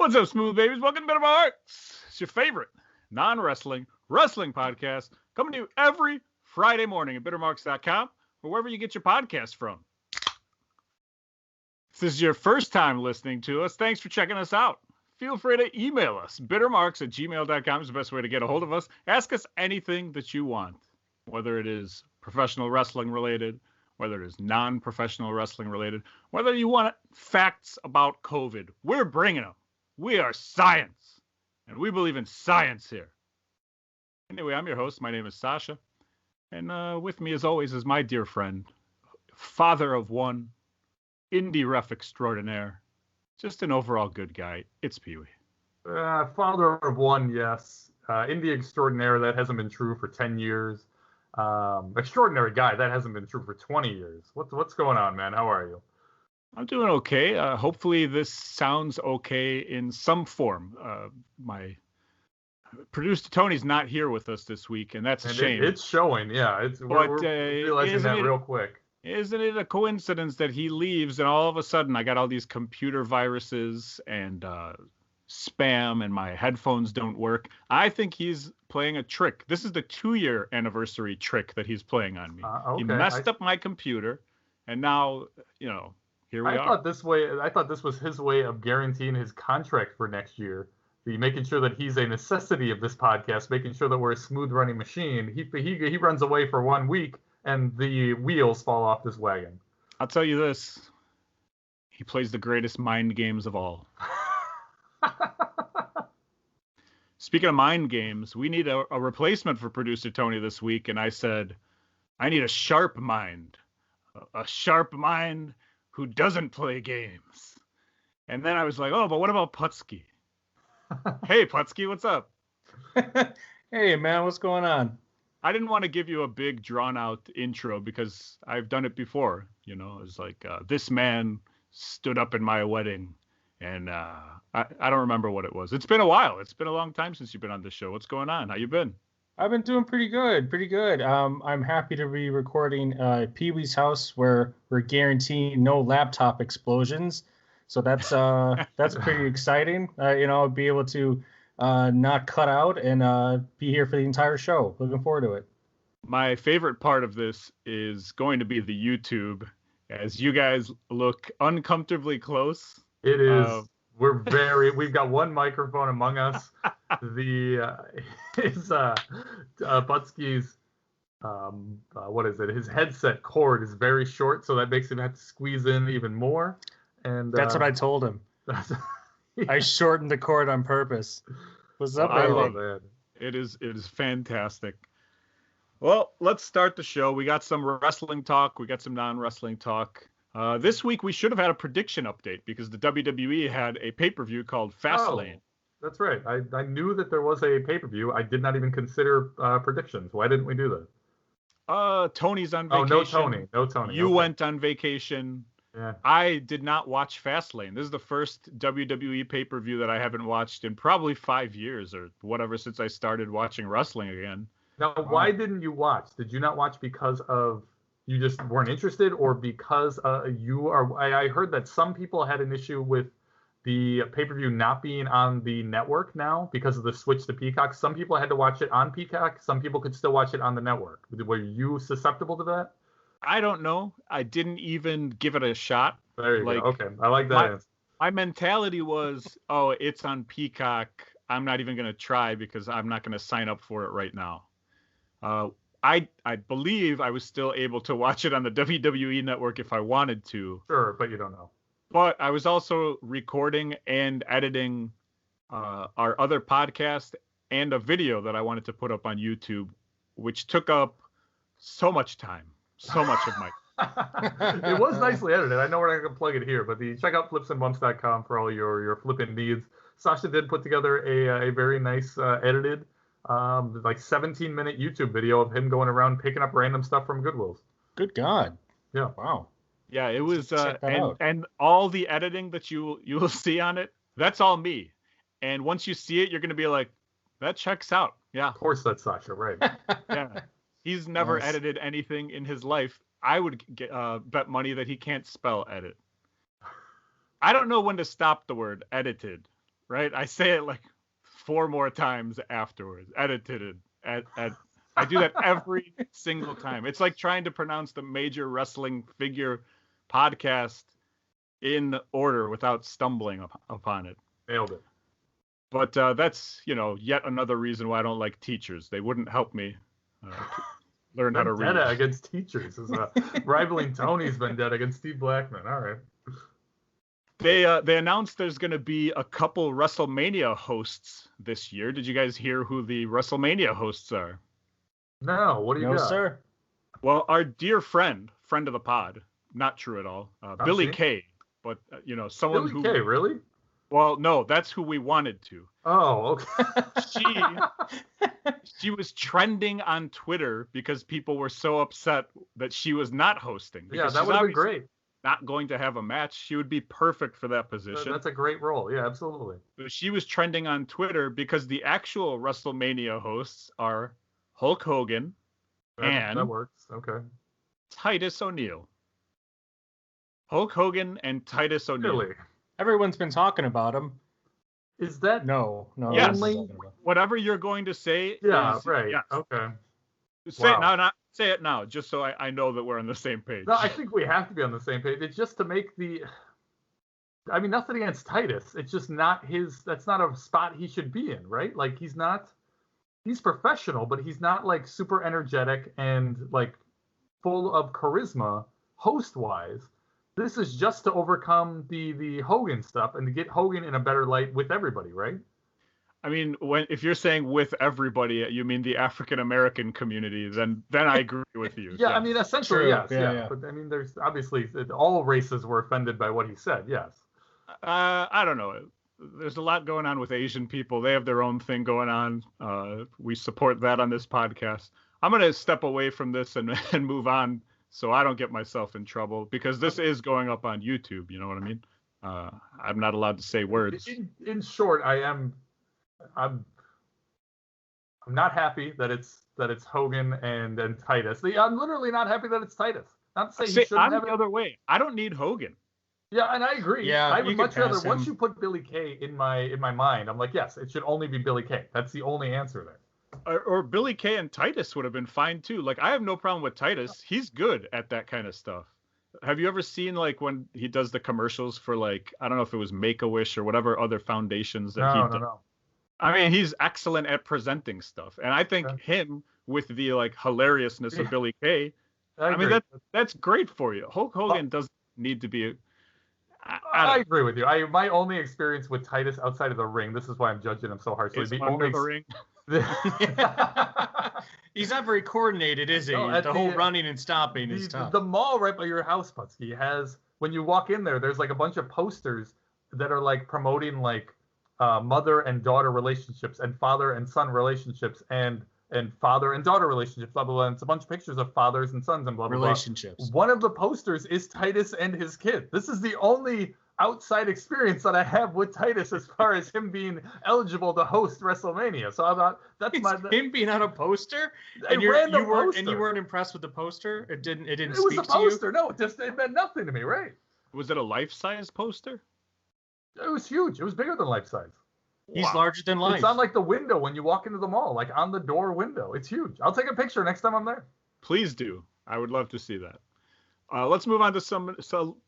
What's up, smooth babies? Welcome to bittermarks. It's your favorite non-wrestling wrestling podcast coming to you every Friday morning at bittermarks.com or wherever you get your podcast from. If this is your first time listening to us, thanks for checking us out. Feel free to email us. bittermarks@gmail.com is the best way to get a hold of us. Ask us anything that you want, whether it is professional wrestling related, whether it is non-professional wrestling related, whether you want facts about COVID. We're bringing them. We are science, and we believe in science here. Anyway, I'm your host. My name is Sasha, and with me, as always, is my dear friend, father of one, indie ref extraordinaire, just an overall good guy. It's Peewee. Father of one, yes. Indie extraordinaire, that hasn't been true for 10 years. Extraordinary guy, that hasn't been true for 20 years. What's going on, man? How are you? I'm doing okay. Hopefully this sounds okay in some form. My producer Tony's not here with us this week, and that's a shame. It's showing, yeah. We're realizing that real quick. Isn't it a coincidence that he leaves and all of a sudden I got all these computer viruses and spam and my headphones don't work? I think he's playing a trick. This is the 2-year anniversary trick that he's playing on me. Okay. He messed up my computer, and now, here we are. I thought this was his way of guaranteeing his contract for next year. Making sure that he's a necessity of this podcast, making sure that we're a smooth running machine. He runs away for 1 week and the wheels fall off this wagon. I'll tell you this. He plays the greatest mind games of all. Speaking of mind games, we need a replacement for producer Tony this week. And I said, I need a sharp mind. A sharp mind who doesn't play games. And then I was like, oh, but what about Puttski? Hey, Puttski, what's up? Hey, man, what's going on? I didn't want to give you a big drawn-out intro because I've done it before. It's like, this man stood up in my wedding. And I don't remember what it was. It's been a while. It's been a long time since you've been on the show. What's going on? How you been? I've been doing pretty good. I'm happy to be recording Pee-wee's house where we're guaranteeing no laptop explosions. So that's pretty exciting. Be able to not cut out and be here for the entire show. Looking forward to it. My favorite part of this is going to be the YouTube, as you guys look uncomfortably close. It is. We've got one microphone among us. Puttski's what is it? His headset cord is very short, so that makes him have to squeeze in even more. And that's what I told him. I shortened the cord on purpose. What's up, I love it. It is fantastic. Well, let's start the show. We got some wrestling talk. We got some non-wrestling talk. This week we should have had a prediction update because the WWE had a pay-per-view called Fastlane. Oh, that's right. I knew that there was a pay-per-view. I did not even consider predictions. Why didn't we do that? Tony's on vacation. Oh, no Tony. You went on vacation. Yeah. I did not watch Fastlane. This is the first WWE pay-per-view that I haven't watched in probably 5 years or whatever since I started watching wrestling again. Now, why didn't you watch? Did you not watch because of you just weren't interested, or because you are? I heard that some people had an issue with the pay-per-view not being on the network now because of the switch to Peacock. Some people had to watch it on Peacock. Some people could still watch it on the network. Were you susceptible to that? I don't know. I didn't even give it a shot. There you go. Okay, I like that. My mentality was, oh, it's on Peacock. I'm not even going to try because I'm not going to sign up for it right now. I believe I was still able to watch it on the WWE network if I wanted to. Sure, but you don't know. But I was also recording and editing our other podcast and a video that I wanted to put up on YouTube, which took up so much time. So much of my. It was nicely edited. I know we're not going to plug it here, but check out flipsandbumps.com for all your flipping needs. Sasha did put together a very nice edited, like 17-minute YouTube video of him going around picking up random stuff from Goodwill's. Good God. Yeah. Wow. Yeah, it was, and all the editing that you will see on it, that's all me. And once you see it, you're going to be like, that checks out. Yeah. Of course, that's Sasha, right? Yeah. He's never edited anything in his life. I would bet money that he can't spell edit. I don't know when to stop the word edited right? I say it like 4 more times afterwards, edited. I do that every single time. It's like trying to pronounce the major wrestling figure podcast in order without stumbling upon it. Nailed it. But that's, yet another reason why I don't like teachers. They wouldn't help me learn how to read. Vendetta against teachers is rivaling Tony's vendetta against Steve Blackman. All right. They announced there's going to be a couple WrestleMania hosts this year. Did you guys hear who the WrestleMania hosts are? No. What do you got? No, sir. Well, our dear friend of the pod, not true at all, Billy Kay. But, someone Billy Kay, really? Well, no, that's who we wanted to. Oh, okay. She was trending on Twitter because people were so upset that she was not hosting. Yeah, that would have been great. Not going to have a match. She would be perfect for that position. That's a great role. Yeah, absolutely. But she was trending on Twitter because the actual WrestleMania hosts are Hulk Hogan and that works. Okay. Titus O'Neil. Hulk Hogan and Titus O'Neil. Really? Everyone's been talking about him. Is that no? Yes. Whatever you're going to say. Yeah. Is, right. Yes. Okay. Say it now. Not say it now. Just so I know that we're on the same page. No, I think we have to be on the same page. It's just to make the. I mean, nothing against Titus. It's just not his. That's not a spot he should be in, right? Like he's not. He's professional, but he's not like super energetic and like full of charisma host wise. This is just to overcome the Hogan stuff and to get Hogan in a better light with everybody, right? I mean, if you're saying with everybody, you mean the African American community, then I agree with you. Yeah, I mean, essentially, True. yes. Yeah. But I mean, there's obviously all races were offended by what he said. Yes. I don't know. There's a lot going on with Asian people. They have their own thing going on. We support that on this podcast. I'm going to step away from this and move on so I don't get myself in trouble because this is going up on YouTube. You know what I mean? I'm not allowed to say words. In short, I'm not happy that it's Hogan and Titus. I'm literally not happy that it's Titus. Not to say he shouldn't have it. The other way. I don't need Hogan. Yeah, and I agree. Yeah, I would much rather him. once you put Billy Kay in my mind, I'm like, yes, it should only be Billy Kay. That's the only answer there. Or Billy Kay and Titus would have been fine too. Like I have no problem with Titus. He's good at that kind of stuff. Have you ever seen like when he does the commercials for like I don't know if it was Make-A-Wish or whatever other foundations that he does. No. I mean, he's excellent at presenting stuff, and I think him with the like hilariousness of Billy Kay. I mean that's great for you. Hulk Hogan doesn't need to be. I agree with you. My only experience with Titus outside of the ring. This is why I'm judging him so harshly. The ring. He's not very coordinated, is he? No, the whole running and stopping is tough. The mall right by your house, Puttski, has when you walk in there's like a bunch of posters that are like promoting like mother and daughter relationships and father and son relationships and father and daughter relationships, blah, blah, blah. And it's a bunch of pictures of fathers and sons and blah, blah, relationships. Blah. One of the posters is Titus and his kid. This is the only outside experience that I have with Titus as far as him being eligible to host WrestleMania. So I thought him being on a poster, and you weren't impressed with the poster. It didn't. It was a poster. No, it meant nothing to me, right? Was it a life-size poster? It was huge. It was bigger than life-size. He's larger than life. It's on like the window when you walk into the mall, like on the door window. It's huge. I'll take a picture next time I'm there. Please do. I would love to see that. Let's move on to some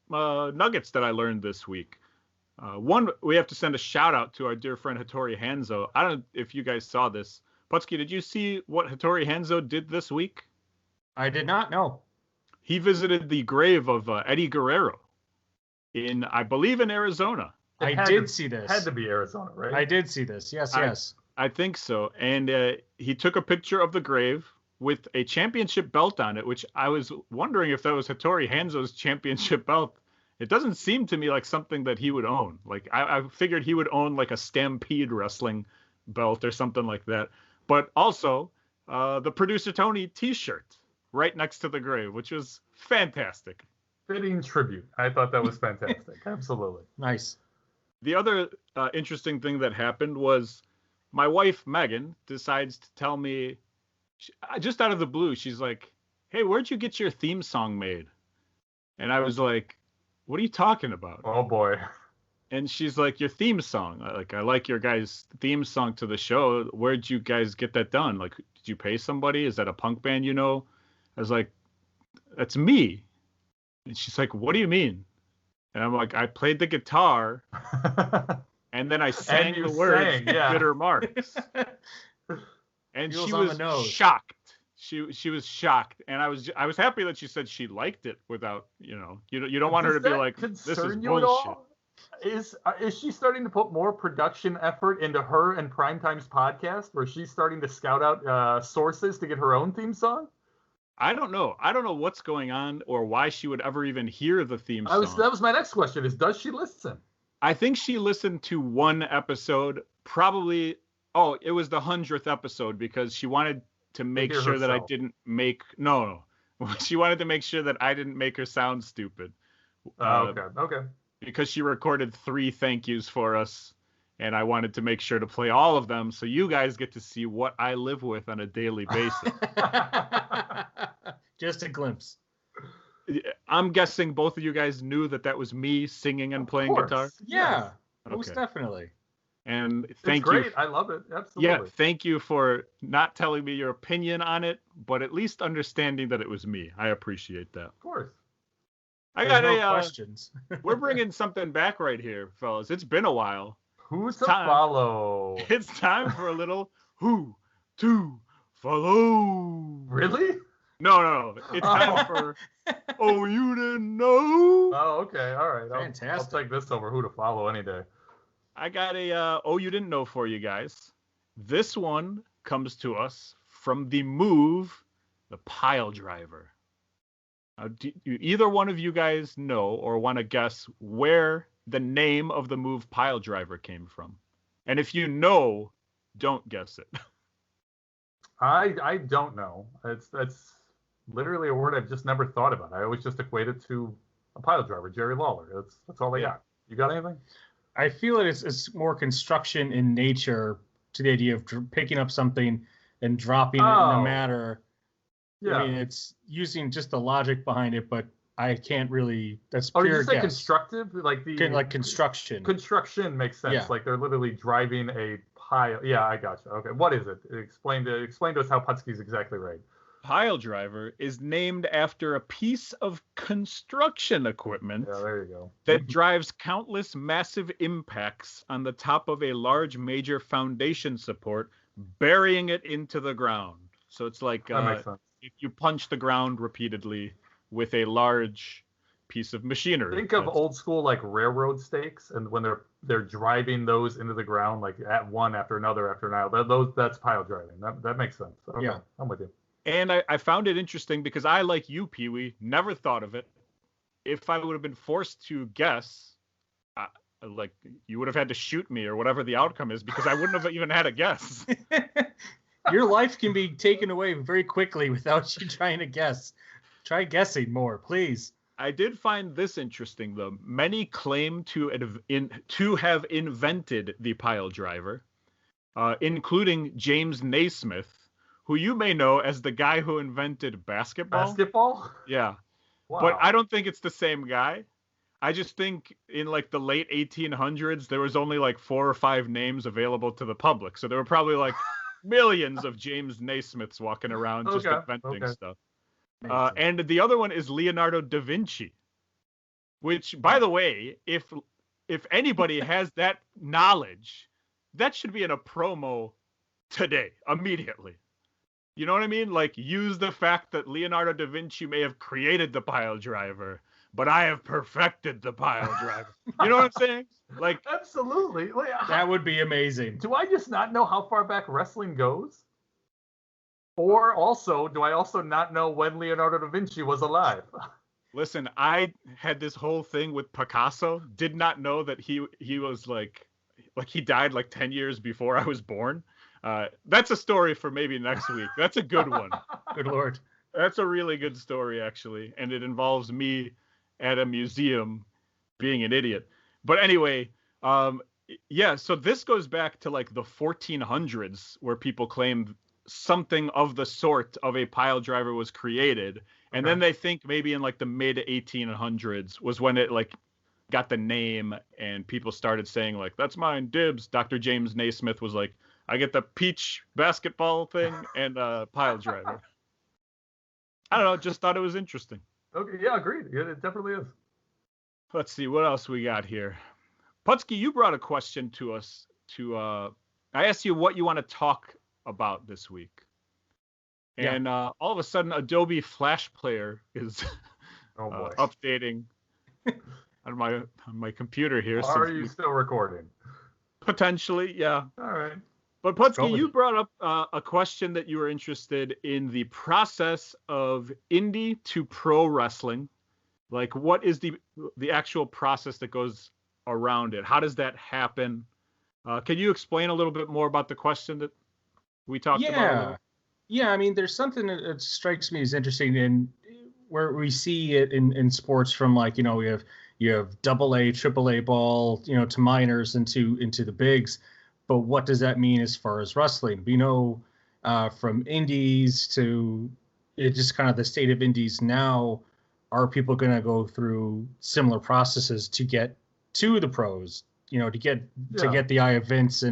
nuggets that I learned this week. One, we have to send a shout out to our dear friend Hattori Hanzo. I don't know if you guys saw this. Puttski, did you see what Hattori Hanzo did this week? I did not know. He visited the grave of Eddie Guerrero I believe in Arizona. I did see this. Had to be Arizona, right? I did see this. Yes. I think so. And he took a picture of the grave with a championship belt on it, which I was wondering if that was Hattori Hanzo's championship belt. It doesn't seem to me like something that he would own. Like I figured he would own like a Stampede wrestling belt or something like that. But also the Producer Tony t-shirt right next to the grave, which was fantastic. Fitting tribute. I thought that was fantastic. Absolutely. Nice. The other interesting thing that happened was my wife, Megan, decides to tell me, just out of the blue, she's like, hey, where'd you get your theme song made? And I was like, what are you talking about? Oh, boy. And she's like, your theme song. I like your guys' theme song to the show. Where'd you guys get that done? Like, did you pay somebody? Is that a punk band you know? I was like, that's me. And she's like, what do you mean? And I'm like, I played the guitar and then I sang the words bitter marks. And she was shocked. She was shocked, and I was happy that she said she liked it without, you don't want her to be like, this is bullshit. Is she starting to put more production effort into her and Primetime's podcast, where she's starting to scout out sources to get her own theme song? I don't know. I don't know what's going on or why she would ever even hear the theme song. That was my next question: is does she listen? I think she listened to one episode, probably. Oh, it was the 100th episode, because she wanted to make sure that I didn't make no. She wanted to make sure that I didn't make her sound stupid. Okay. Because she recorded 3 thank yous for us, and I wanted to make sure to play all of them so you guys get to see what I live with on a daily basis. Just a glimpse. I'm guessing both of you guys knew that was me singing and playing guitar. Yeah, most definitely. And thank you. It's great. I love it. Absolutely. Yeah, thank you for not telling me your opinion on it, but at least understanding that it was me. I appreciate that. Of course. I got questions. We're bringing something back right here, fellas. It's been a while. Who's to follow? It's time for a little who to follow. Really? No. It's time for oh, you didn't know. Oh, okay. All right. Fantastic. I'll take this over who to follow any day. I got a oh, you didn't know for you guys. This one comes to us from the move, the piledriver. Do either one of you guys know or want to guess where the name of the move piledriver came from? And if you know, don't guess it. I don't know. That's literally a word I've just never thought about. I always just equate it to a piledriver, Jerry Lawler. That's all I got. You got anything? I feel it's more construction in nature, to the idea of picking up something and dropping it in a matter. Yeah. I mean, it's using just the logic behind it, but I can't really. That's pure did you say guess. Constructive, like construction. Construction makes sense. Yeah. Like they're literally driving a pile. Yeah, I gotcha. Okay, what is it? Explain to us how Puttski's exactly right. Piledriver is named after a piece of construction equipment. Yeah, there you go. That drives countless massive impacts on the top of a large major foundation support, burying it into the ground. So it's like that makes sense. If you punch the ground repeatedly with a large piece of machinery. Think of old school like railroad stakes, and when they're driving those into the ground like at one after another. That's pile driving. That makes sense. Okay, yeah, I'm with you. And I found it interesting because I, like you, Peewee, never thought of it. If I would have been forced to guess, like you would have had to shoot me or whatever the outcome is, because I wouldn't have even had a guess. Your life can be taken away very quickly without you trying to guess. Try guessing more, please. I did find this interesting, though. Many claim to have invented the piledriver, including James Naismith, who you may know as the guy who invented basketball. Basketball? Yeah. Wow. But I don't think it's the same guy. I just think in like the late 1800s, there was only like 4 or 5 names available to the public. So there were probably like millions of James Naismiths walking around just inventing stuff. And the other one is Leonardo da Vinci, which, by the way, if anybody has that knowledge, that should be in a promo today, immediately. You know what I mean? Like, use the fact that Leonardo da Vinci may have created the piledriver, but I have perfected the piledriver. You know what I'm saying? Like, absolutely. That would be amazing. Do I just not know how far back wrestling goes? Or also, do I also not know when Leonardo da Vinci was alive? Listen, I had this whole thing with Picasso. Did not know that he was like he died like 10 years before I was born. That's a story for maybe next week. That's a good one. Good Lord. That's a really good story, actually. And it involves me at a museum being an idiot. But anyway, yeah, so this goes back to like the 1400s, where people claim something of the sort of a piledriver was created. And then they think maybe in like the mid 1800s was when it like got the name and people started saying like, that's mine, dibs. Dr. James Naismith was like, I get the peach basketball thing and piledriver. I don't know, just thought it was interesting. Okay, yeah, agreed. Yeah, it definitely is. Let's see what else we got here. Puttski, you brought a question to us. I asked you what you want to talk about this week, and all of a sudden, Adobe Flash Player is updating on my computer here. Are you still recording? Potentially, yeah. All right. But Puttski, you brought up a question that you were interested in the process of indie to pro wrestling. Like, what is the actual process that goes around it? How does that happen? Can you explain a little bit more about the question that we talked about? Yeah, I mean, there's something that strikes me as interesting in where we see it in sports from, like, you know, you have AA, AAA ball, you know, to minors into the bigs. But what does that mean as far as wrestling? We know from indies to just kind of the state of indies now, are people going to go through similar processes to get to the pros, you know, to get the eye of Vince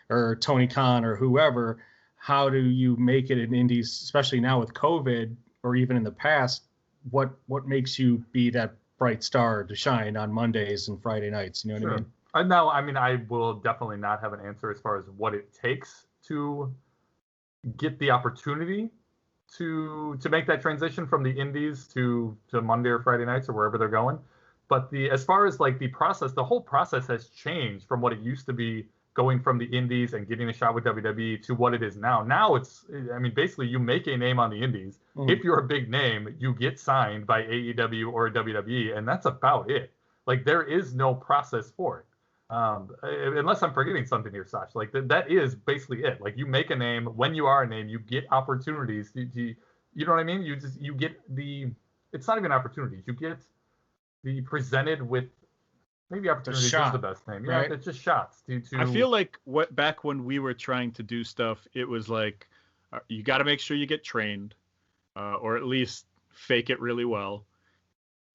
or Tony Khan or whoever? How do you make it in indies, especially now with COVID, or even in the past? What makes you be that bright star to shine on Mondays and Friday nights? You know what I mean? No, I mean, I will definitely not have an answer as far as what it takes to get the opportunity to make that transition from the indies to Monday or Friday nights or wherever they're going. But as far as like the process, the whole process has changed from what it used to be, going from the indies and getting a shot with WWE to what it is now. Now it's, I mean, basically you make a name on the indies. If you're a big name, you get signed by AEW or WWE, and that's about it. Like, there is no process for it. Unless I'm forgetting something here, Sasha. Like, that is basically it. Like, you make a name. When you are a name, you get opportunities. You know what I mean? You get it's not even opportunities. You get the presented with, maybe opportunities is the best name. Yeah, right? It's just shots. I feel like back when we were trying to do stuff, it was like, you got to make sure you get trained, or at least fake it really well.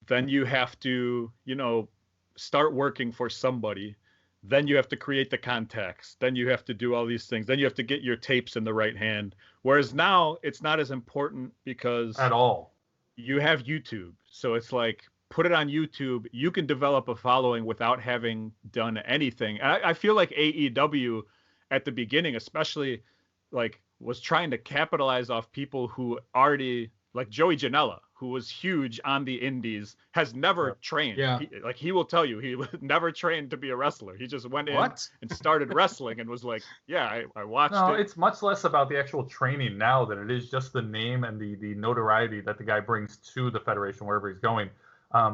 Then you have to, you know, start working for somebody. Then you have to create the contacts. Then you have to do all these things. Then you have to get your tapes in the right hand. Whereas now it's not as important because at all. You have YouTube. So it's like, put it on YouTube. You can develop a following without having done anything. And I feel like AEW at the beginning, especially, like, was trying to capitalize off people who already, like Joey Janela, who was huge on the indies, has never trained. Yeah. He will tell you, he never trained to be a wrestler. He just went in and started wrestling and was like, yeah, I watched it. No, it's much less about the actual training now than it is just the name and the notoriety that the guy brings to the federation wherever he's going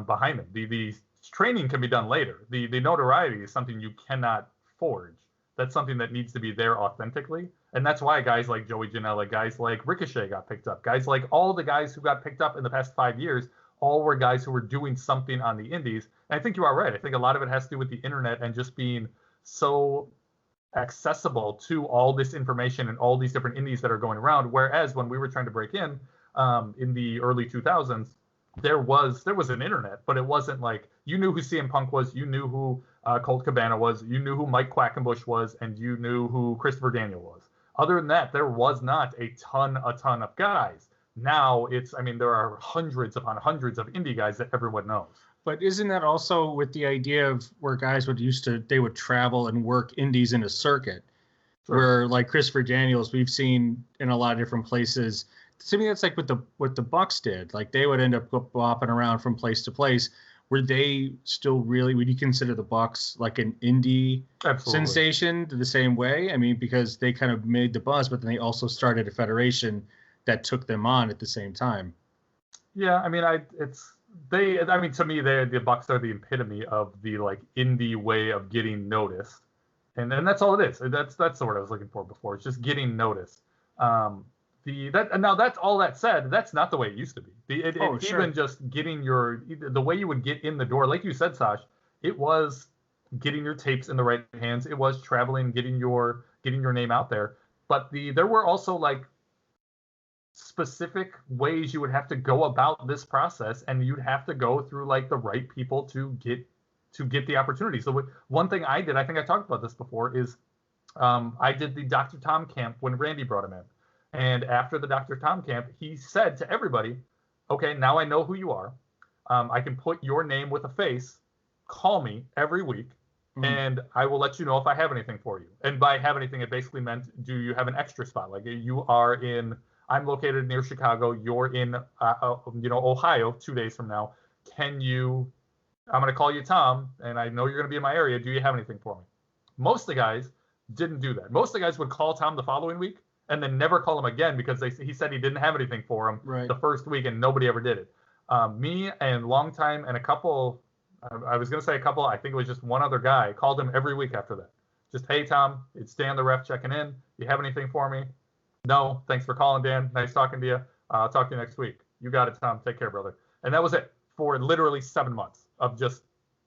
behind him. The training can be done later. The notoriety is something you cannot forge. That's something that needs to be there authentically. And that's why guys like Joey Janela, guys like Ricochet got picked up. Guys like all the guys who got picked up in the past 5 years, all were guys who were doing something on the indies. And I think you are right. I think a lot of it has to do with the internet and just being so accessible to all this information and all these different indies that are going around. Whereas when we were trying to break in the early 2000s, there was an internet, but it wasn't like, you knew who CM Punk was, you knew who Colt Cabana was, you knew who Mike Quackenbush was, and you knew who Christopher Daniel was. Other than that, there was not a ton of guys. Now there are hundreds upon hundreds of indie guys that everyone knows. But isn't that also with the idea of where guys they would travel and work indies in a circuit? Sure. Where, like Christopher Daniels, we've seen in a lot of different places. To me, that's like what the Bucks did. Like, they would end up bopping around from place to place. Were they still really, would you consider the Bucks like an indie sensation the same way? I mean, because they kind of made the buzz, but then they also started a federation that took them on at the same time. Yeah, I mean, to me, the Bucks are the epitome of the like indie way of getting noticed, and that's all it is. That's the word I was looking for before. It's just getting noticed. Now, that's all that said, that's not the way it used to be. Even just getting the way you would get in the door, like you said, Sash, it was getting your tapes in the right hands. It was traveling, getting your name out there. But there were also like specific ways you would have to go about this process, and you'd have to go through like the right people to to get the opportunity. So one thing I did, I think I talked about this before, is I did the Dr. Tom camp when Randy brought him in. And after the Dr. Tom camp, he said to everybody, okay, now I know who you are. I can put your name with a face. Call me every week, and I will let you know if I have anything for you. And by have anything, it basically meant, do you have an extra spot? Like I'm located near Chicago. You're in, Ohio 2 days from now. I'm going to call you Tom, and I know you're going to be in my area. Do you have anything for me? Most of the guys didn't do that. Most of the guys would call Tom the following week and then never call him again because he said he didn't have anything for him the first week, and nobody ever did it. Me and Longtime and a couple, I was going to say a couple, I think it was just one other guy, called him every week after that. Just, hey, Tom, it's Dan the ref checking in. You have anything for me? No, thanks for calling, Dan. Nice talking to you. I'll talk to you next week. You got it, Tom. Take care, brother. And that was it for literally 7 months of just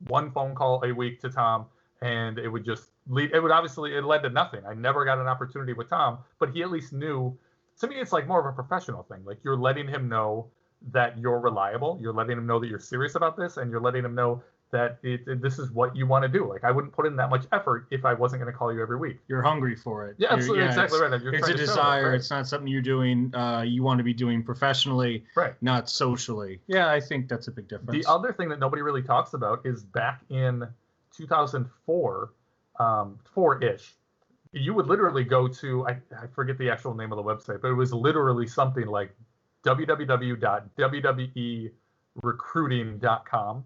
one phone call a week to Tom. And it would just lead, it led to nothing. I never got an opportunity with Tom, but he at least knew. To me, it's like more of a professional thing. Like, you're letting him know that you're reliable. You're letting him know that you're serious about this, and you're letting him know that this is what you want to do. Like, I wouldn't put in that much effort if I wasn't going to call you every week. You're hungry for it. Yeah, absolutely, exactly right. It's a desire. Right. It's not something you're doing. You want to be doing professionally, right? Not socially. Yeah, I think that's a big difference. The other thing that nobody really talks about is back in 2004, 4-ish. You would literally go to, I forget the actual name of the website, but it was literally something like www.wwerecruiting.com,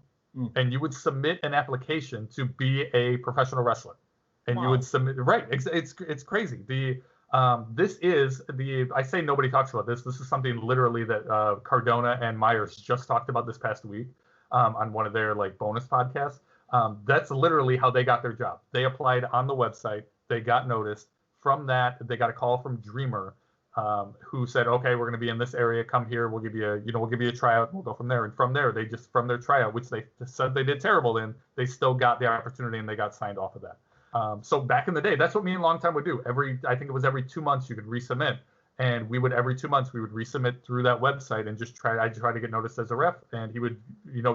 and you would submit an application to be a professional wrestler, and you would submit. Right, it's crazy. I say nobody talks about this. This is something literally that Cardona and Myers just talked about this past week on one of their bonus podcasts. That's literally how they got their job. They applied on the website. They got noticed. From that, they got a call from Dreamer, who said, okay, we're going to be in this area. Come here. We'll give you a tryout. We'll go from there. And from there, from their tryout, which they said they did terrible in, they still got the opportunity and they got signed off of that. So back in the day, that's what me and Longtime would do. I think it was every 2 months you could resubmit. And every 2 months we would resubmit through that website and I'd try to get noticed as a ref, and he would,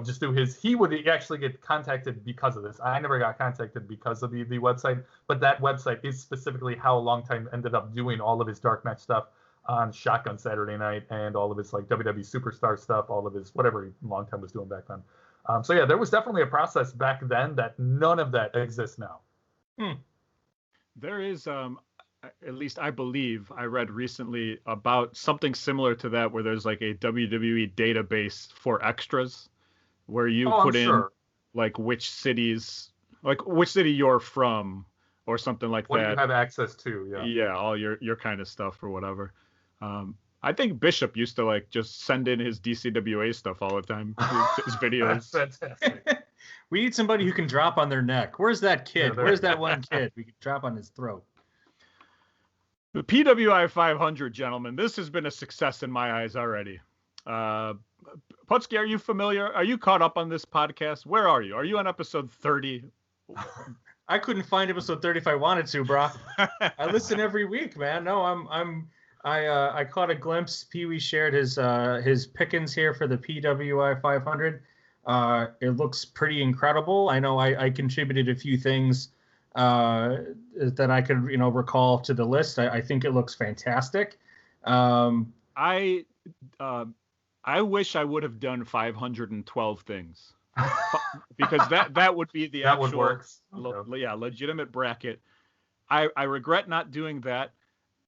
just do he would actually get contacted because of this. I never got contacted because of the website, but that website is specifically how Longtime ended up doing all of his dark match stuff on Shotgun Saturday Night and all of his WWE Superstar stuff, all of his whatever Longtime was doing back then. So yeah, there was definitely a process back then that none of that exists now. There is, at least I believe I read recently about something similar to that, where there's like a WWE database for extras where you put in which city you're from or something like that. What you have access to. Yeah. Yeah. All your kind of stuff or whatever. I think Bishop used to just send in his DCWA stuff all the time. His videos. That's fantastic. We need somebody who can drop on their neck. Where's that kid? Where's that one kid? We can drop on his throat. The PWI 500, gentlemen, this has been a success in my eyes already. Puttski, are you familiar? Are you caught up on this podcast? Where are you? Are you on episode 30? I couldn't find episode 30 if I wanted to, bro. I listen every week, man. No, I caught a glimpse. Peewee shared his pickings here for the PWI 500. It looks pretty incredible. I know I contributed a few things that I could, recall to the list. I think it looks fantastic. I wish I would have done 512 things because that would be the that actual, would work. Legitimate bracket. I regret not doing that.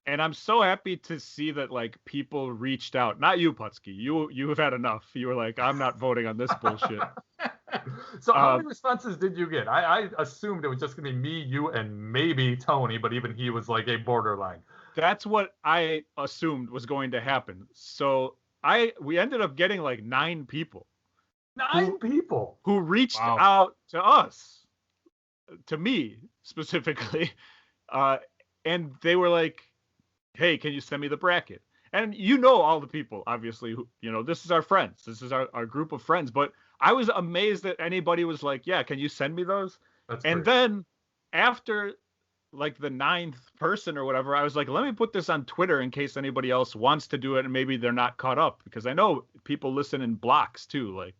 And I'm so happy to see that people reached out. Not you, Puttski. You have had enough. You were like, I'm not voting on this bullshit. So how many responses did you get? I assumed it was just gonna be me, you, and maybe Tony, but even he was a borderline. That's what I assumed was going to happen. So we ended up getting 9 people. 9 people who reached out to us, to me specifically, and they were like, hey, can you send me the bracket? And all the people, obviously, who, this is our friends. This is our group of friends. But I was amazed that anybody was like, yeah, can you send me those? And then after the 9th person or whatever, I was like, let me put this on Twitter in case anybody else wants to do it and maybe they're not caught up, because I know people listen in blocks too.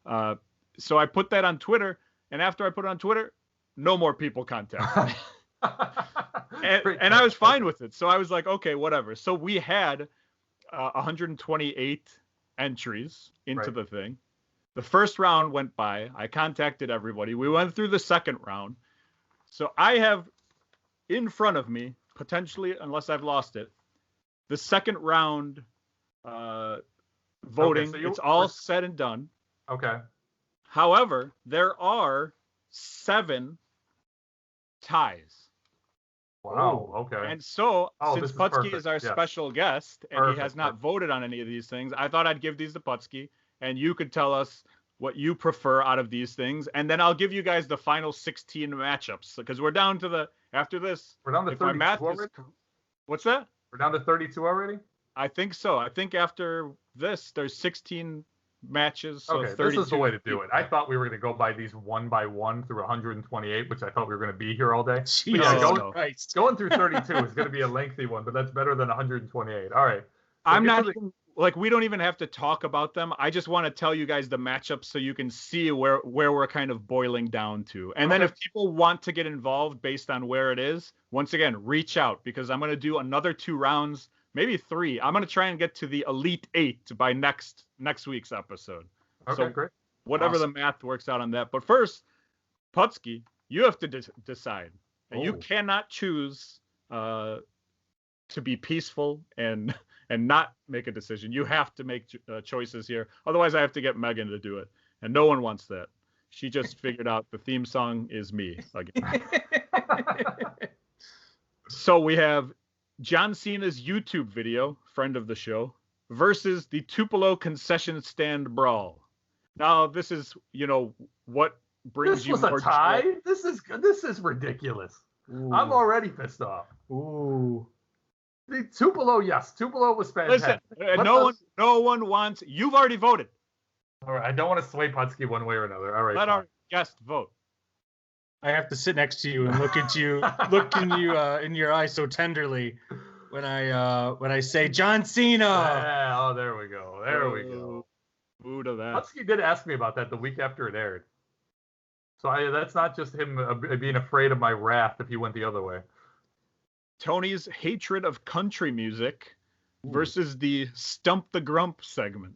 So I put that on Twitter, And after I put it on Twitter, no more people contacted me. Great and I was catch. fine with it. So I was like, okay, whatever. So we had 128 entries into Right. the thing. The first round went by. I contacted everybody. We went through the second round. So I have in front of me, potentially, unless I've lost it, the second round voting. so it's all said and done. Okay. However, there are 7 ties. Wow. Okay. And so, since this is Puttski perfect. is our Yes. special guest and he has not voted on any of these things, I thought I'd give these to Puttski, and you could tell us what you prefer out of these things, and then I'll give you guys the final 16 matchups because we're down to after this. We're down to 32 already? What's that? We're down to 32 already? I think so. I think after this, there's 16 matches. So okay, 32 this is the way to do it. I thought we were going to go by these one by one through 128, which I thought we were going to be here all day. Going through 32 is going to be a lengthy one, but that's better than 128. All right. So I'm not even, we don't even have to talk about them. I just want to tell you guys the matchups so you can see where we're kind of boiling down to. And then if people want to get involved based on where it is, once again, reach out because I'm going to do another 2 rounds. Maybe 3. I'm going to try and get to the Elite 8 by next week's episode. Okay, so great. Whatever the math works out on that. But first, Puttski, you have to decide. And you cannot choose to be peaceful and not make a decision. You have to make choices here. Otherwise, I have to get Megan to do it. And no one wants that. She just figured out the theme song is me again. So we have John Cena's YouTube video, friend of the show, versus the Tupelo concession stand brawl. Now, this is, what brings you more This was a tie? joy. This is ridiculous. Ooh. I'm already pissed off. Ooh. The Tupelo, yes. Tupelo was fantastic. Listen, no one wants, you've already voted. All right, I don't want to sway Puttski one way or another. All right. Let our guest vote. I have to sit next to you and look at you, in your eyes so tenderly when I say John Cena. Yeah, there we go. There we go. Boo to that. Puttski did ask me about that the week after it aired. So that's not just him being afraid of my wrath if he went the other way. Tony's hatred of country music versus the Stump the Grump segment.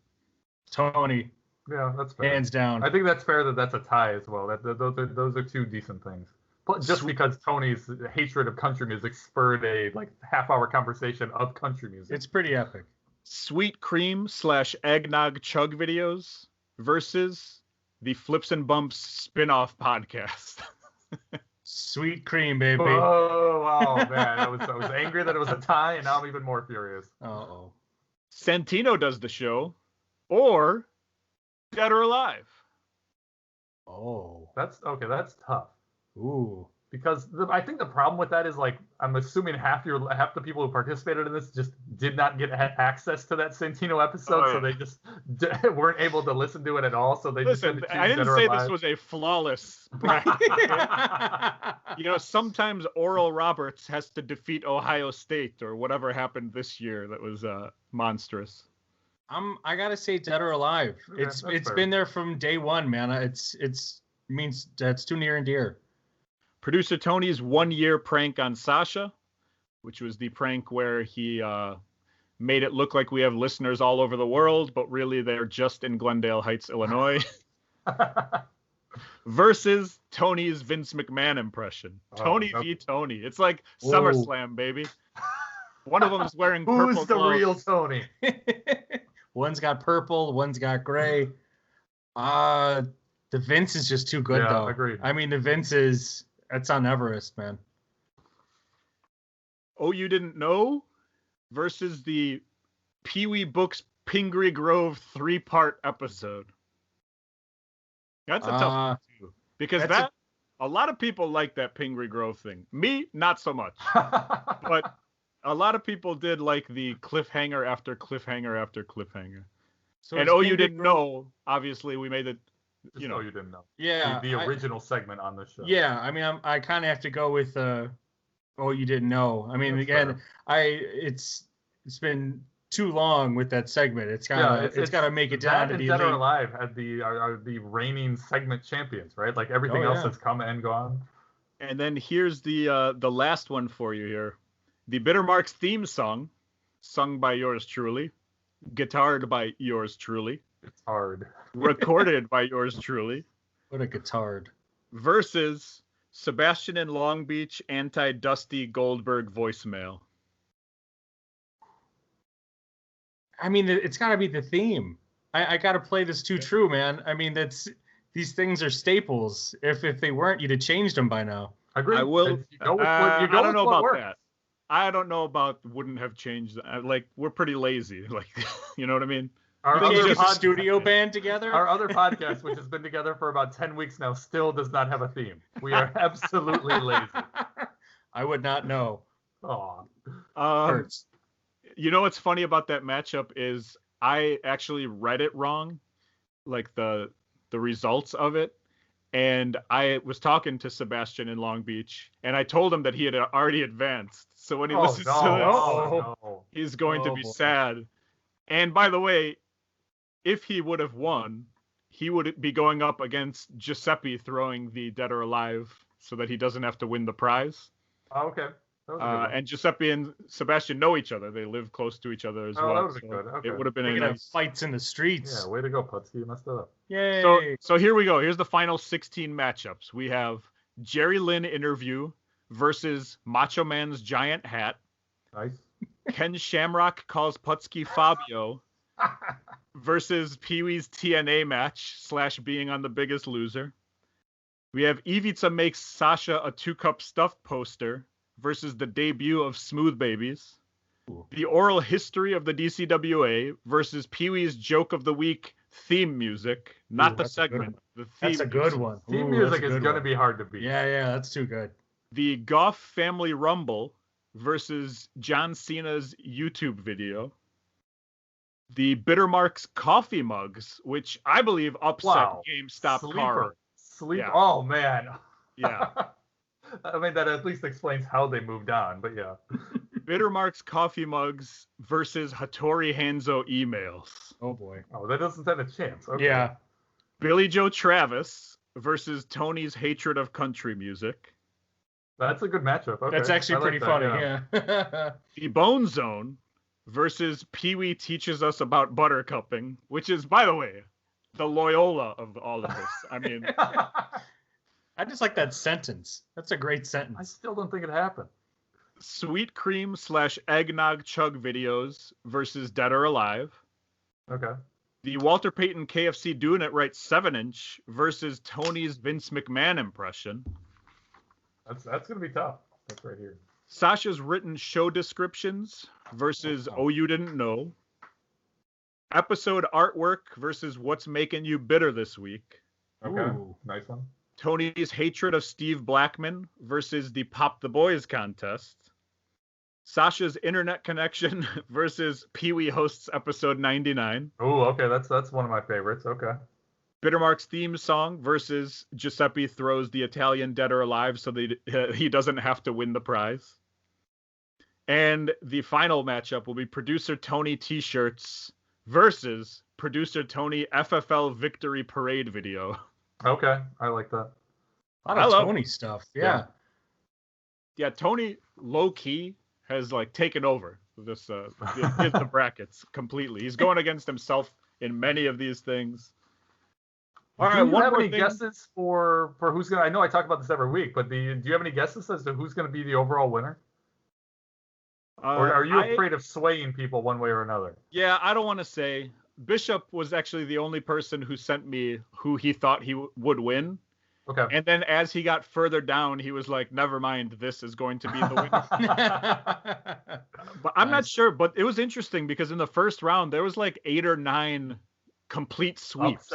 Tony. Yeah, that's fair. Hands down. I think that's fair that that's a tie as well. Those are 2 decent things. Just because Tony's hatred of country music spurred a half-hour conversation of country music. It's pretty epic. Sweet cream / eggnog chug videos versus the Flips and Bumps spin-off podcast. Sweet cream, baby. Oh, wow, man. I was angry that it was a tie, and now I'm even more furious. Uh-oh. Santino does the show, or Dead or Alive. Oh. That's that's tough. Ooh. Because I think the problem with that is I'm assuming half the people who participated in this just did not get access to that Santino episode, so they just weren't able to listen to it at all. So they just had to choose I didn't say this was a flawless bracket. Sometimes Oral Roberts has to defeat Ohio State or whatever happened this year that was monstrous. I gotta say Dead or Alive. Okay, It's been there from day one, man. It's means that's too near and dear. Producer Tony's 1-year prank on Sasha, which was the prank where he made it look like we have listeners all over the world, but really they're just in Glendale Heights, Illinois. Versus Tony's Vince McMahon impression. Tony v. Tony. It's like SummerSlam, baby. One of them is wearing purple Who's the gloves. real Tony? One's got purple, one's got gray. The Vince is just too good, though. Agreed. I mean, the Vince that's on Everest, man. Oh, you didn't know? Versus the Pee-wee Books Pingree Grove 3-part episode. That's a tough one, too. Because a lot of people like that Pingree Grove thing. Me, not so much. But a lot of people did like the cliffhanger after cliffhanger after cliffhanger. So and you didn't know, obviously, we made it. You didn't know. Yeah. The original segment on the show. Yeah, I mean, I kind of have to go with you didn't know. I mean, again, it's been too long with that segment. It's got to make it down to the Dead or elite. Alive are the reigning segment champions, right? Like everything else has come and gone. And then here's the last one for you here. The Bittermarks theme song, sung by yours truly, guitared by yours truly. It's hard. Recorded by yours truly. What a guitard. Versus Sebastian in Long Beach anti-Dusty Goldberg voicemail. I mean, it's got to be the theme. I got to play this too true, man. I mean, these things are staples. If they weren't, you'd have changed them by now. Agree. I will. I don't know about that. I don't know about wouldn't have changed. Like, we're pretty lazy. Like, you know what I mean? Our other studio band together? Our other podcast, which has been together for about 10 weeks now, still does not have a theme. We are absolutely lazy. I would not know. Aw. Hurts. You know what's funny about that matchup is I actually read it wrong, like the results of it. And I was talking to Sebastian in Long Beach, and I told him that he had already advanced. So when he listens to this, he's going to be sad. And by the way, if he would have won, he would be going up against Giuseppe throwing the Dead or Alive so that he doesn't have to win the prize. Oh, okay. And Giuseppe and Sebastian know each other. They live close to each other as well. That would have been good. Okay. It would have been nice fights in the streets. Yeah, way to go, Puttski. You messed it up. Yay. So here we go. Here's the final 16 matchups. We have Jerry Lynn interview versus Macho Man's giant hat. Nice. Ken Shamrock calls Puttski Fabio versus Pee-wee's TNA match / being on The Biggest Loser. We have Ivica makes Sasha a 2-cup stuffed poster versus the debut of Smooth Babies. Ooh. The oral history of the DCWA versus Pee-wee's Joke of the Week theme music, not the segment. The theme that's a good one. Theme music is going to be hard to beat. Yeah, that's too good. The Goff Family Rumble versus John Cena's YouTube video. The Bittermarks coffee mugs, which I believe upset GameStop car. Yeah. Oh, man. Yeah. I mean, that at least explains how they moved on, but yeah. Bittermarks coffee mugs versus Hattori Hanzo emails. Oh, boy. Oh, that doesn't stand a chance. Okay. Yeah. Billy Joe Travis versus Tony's hatred of country music. That's a good matchup. Okay. That's actually pretty funny, yeah. The Bone Zone versus Pee-wee teaches us about buttercupping, which is, by the way, the Loyola of all of this. I mean... I just like that sentence. That's a great sentence. I still don't think it happened. Sweet cream / eggnog chug videos versus Dead or Alive. Okay. The Walter Payton KFC Doing It Right 7-inch versus Tony's Vince McMahon impression. That's going to be tough. That's right here. Sasha's written show descriptions versus Oh You Didn't Know. Episode artwork versus What's Making You Bitter This Week. Okay. Ooh. Nice one. Tony's hatred of Steve Blackman versus the Pop the Boys contest. Sasha's internet connection versus Pee-wee hosts episode 99. Oh, okay. That's one of my favorites. Okay. Bittermarks theme song versus Giuseppe throws the Italian Dead or Alive so that he doesn't have to win the prize. And the final matchup will be producer Tony t-shirts versus producer Tony FFL Victory Parade video. Okay, I like that. A lot of Tony stuff, yeah. Yeah, Tony low-key has like taken over this the brackets completely. He's going against himself in many of these things. All right, do you have any guesses for who's gonna? I know I talk about this every week, but do you have any guesses as to who's gonna be the overall winner? Or are you afraid of swaying people one way or another? Yeah, I don't want to say. Bishop was actually the only person who sent me who he thought he would win. Okay. And then as he got further down, he was like, never mind, this is going to be the winner. But I'm not sure. But it was interesting because in the first round, there was like 8 or 9 complete sweeps.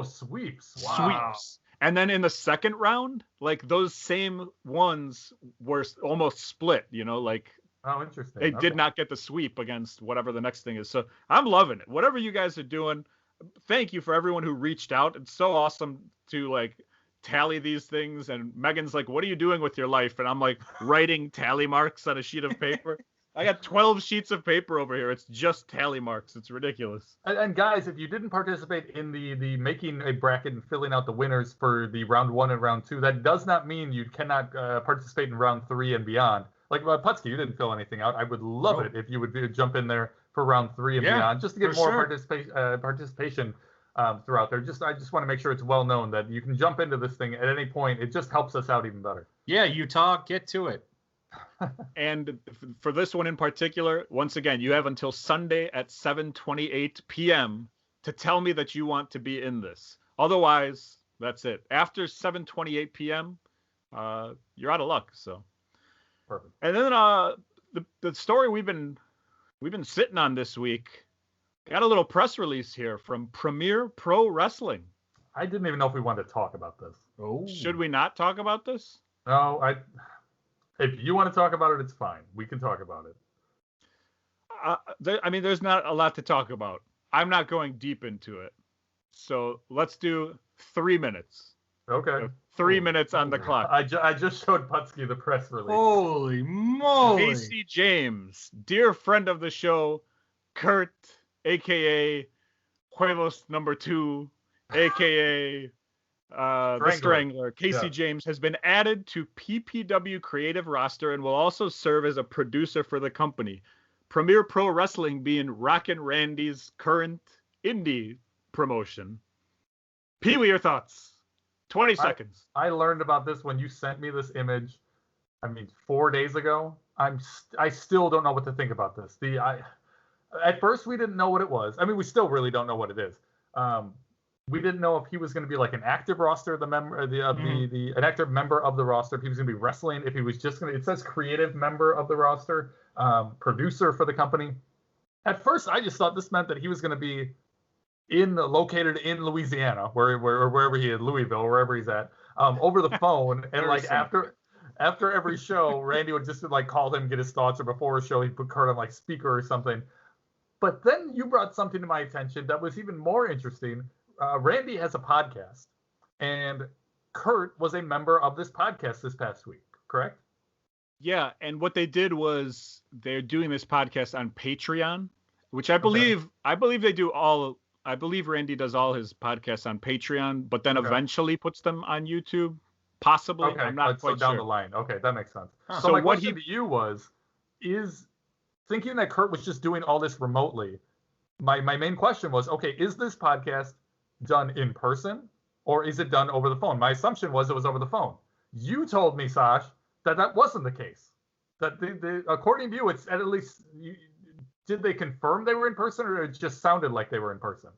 Sweeps. Wow. Sweeps. And then in the second round, like those same ones were almost split, like. Oh, interesting. They did not get the sweep against whatever the next thing is. So I'm loving it. Whatever you guys are doing, thank you for everyone who reached out. It's so awesome to like tally these things. And Megan's like, what are you doing with your life? And I'm like writing tally marks on a sheet of paper. I got 12 sheets of paper over here. It's just tally marks. It's ridiculous. And guys, if you didn't participate in the making a bracket and filling out the winners for the round 1 and round 2, that does not mean you cannot participate in round 3 and beyond. Like Puttski, you didn't fill anything out. I would love it if you would jump in there for round 3 and beyond, just to get more participation throughout there. I just want to make sure it's well known that you can jump into this thing at any point. It just helps us out even better. Yeah, Utah, get to it. And for this one in particular, once again, you have until Sunday at 7:28 p.m. to tell me that you want to be in this. Otherwise, that's it. After 7:28 p.m., you're out of luck. So, perfect. And then the story we've been sitting on this week got a little press release here from Premier Pro Wrestling. I didn't even know if we wanted to talk about this. Oh, should we not talk about this? No, If you want to talk about it, it's fine. We can talk about it. There's not a lot to talk about. I'm not going deep into it. So let's do 3 minutes. Okay. 3 minutes on the clock. I just showed Puttski the press release. Holy moly. Casey James, dear friend of the show, Kurt, a.k.a. Huevos number 2, a.k.a. The Strangler. Casey James has been added to PPW creative roster and will also serve as a producer for the company. Premier Pro Wrestling being Rockin' Randy's current indie promotion. Peewee, your thoughts? 20 seconds. I learned about this when you sent me this image. 4 days ago. I still don't know what to think about this. At first we didn't know what it was. We still really don't know what it is. We didn't know if he was going to be like an active roster, an active member of the roster. If he was going to be wrestling, if he was just going to. It says creative member of the roster, producer for the company. At first, I just thought this meant that he was going to be located in Louisiana, wherever he is, Louisville, wherever he's at, over the phone, and like after every show, Randy would just like call him, get his thoughts, or before a show, he'd put Kurt on like speaker or something. But then you brought something to my attention that was even more interesting. Randy has a podcast, and Kurt was a member of this podcast this past week, correct? Yeah, and what they did was they're doing this podcast on Patreon, which I believe they do all. I believe Randy does all his podcasts on Patreon, but then eventually puts them on YouTube, possibly. Okay, I'm not quite sure. Down the line. Okay, that makes sense. Huh. So my question to you is thinking that Kurt was just doing all this remotely. My main question was, okay, is this podcast done in person or is it done over the phone? My assumption was it was over the phone. You told me, Sash, that wasn't the case. That according to you, it's at least. Did they confirm they were in person, or it just sounded like they were in person?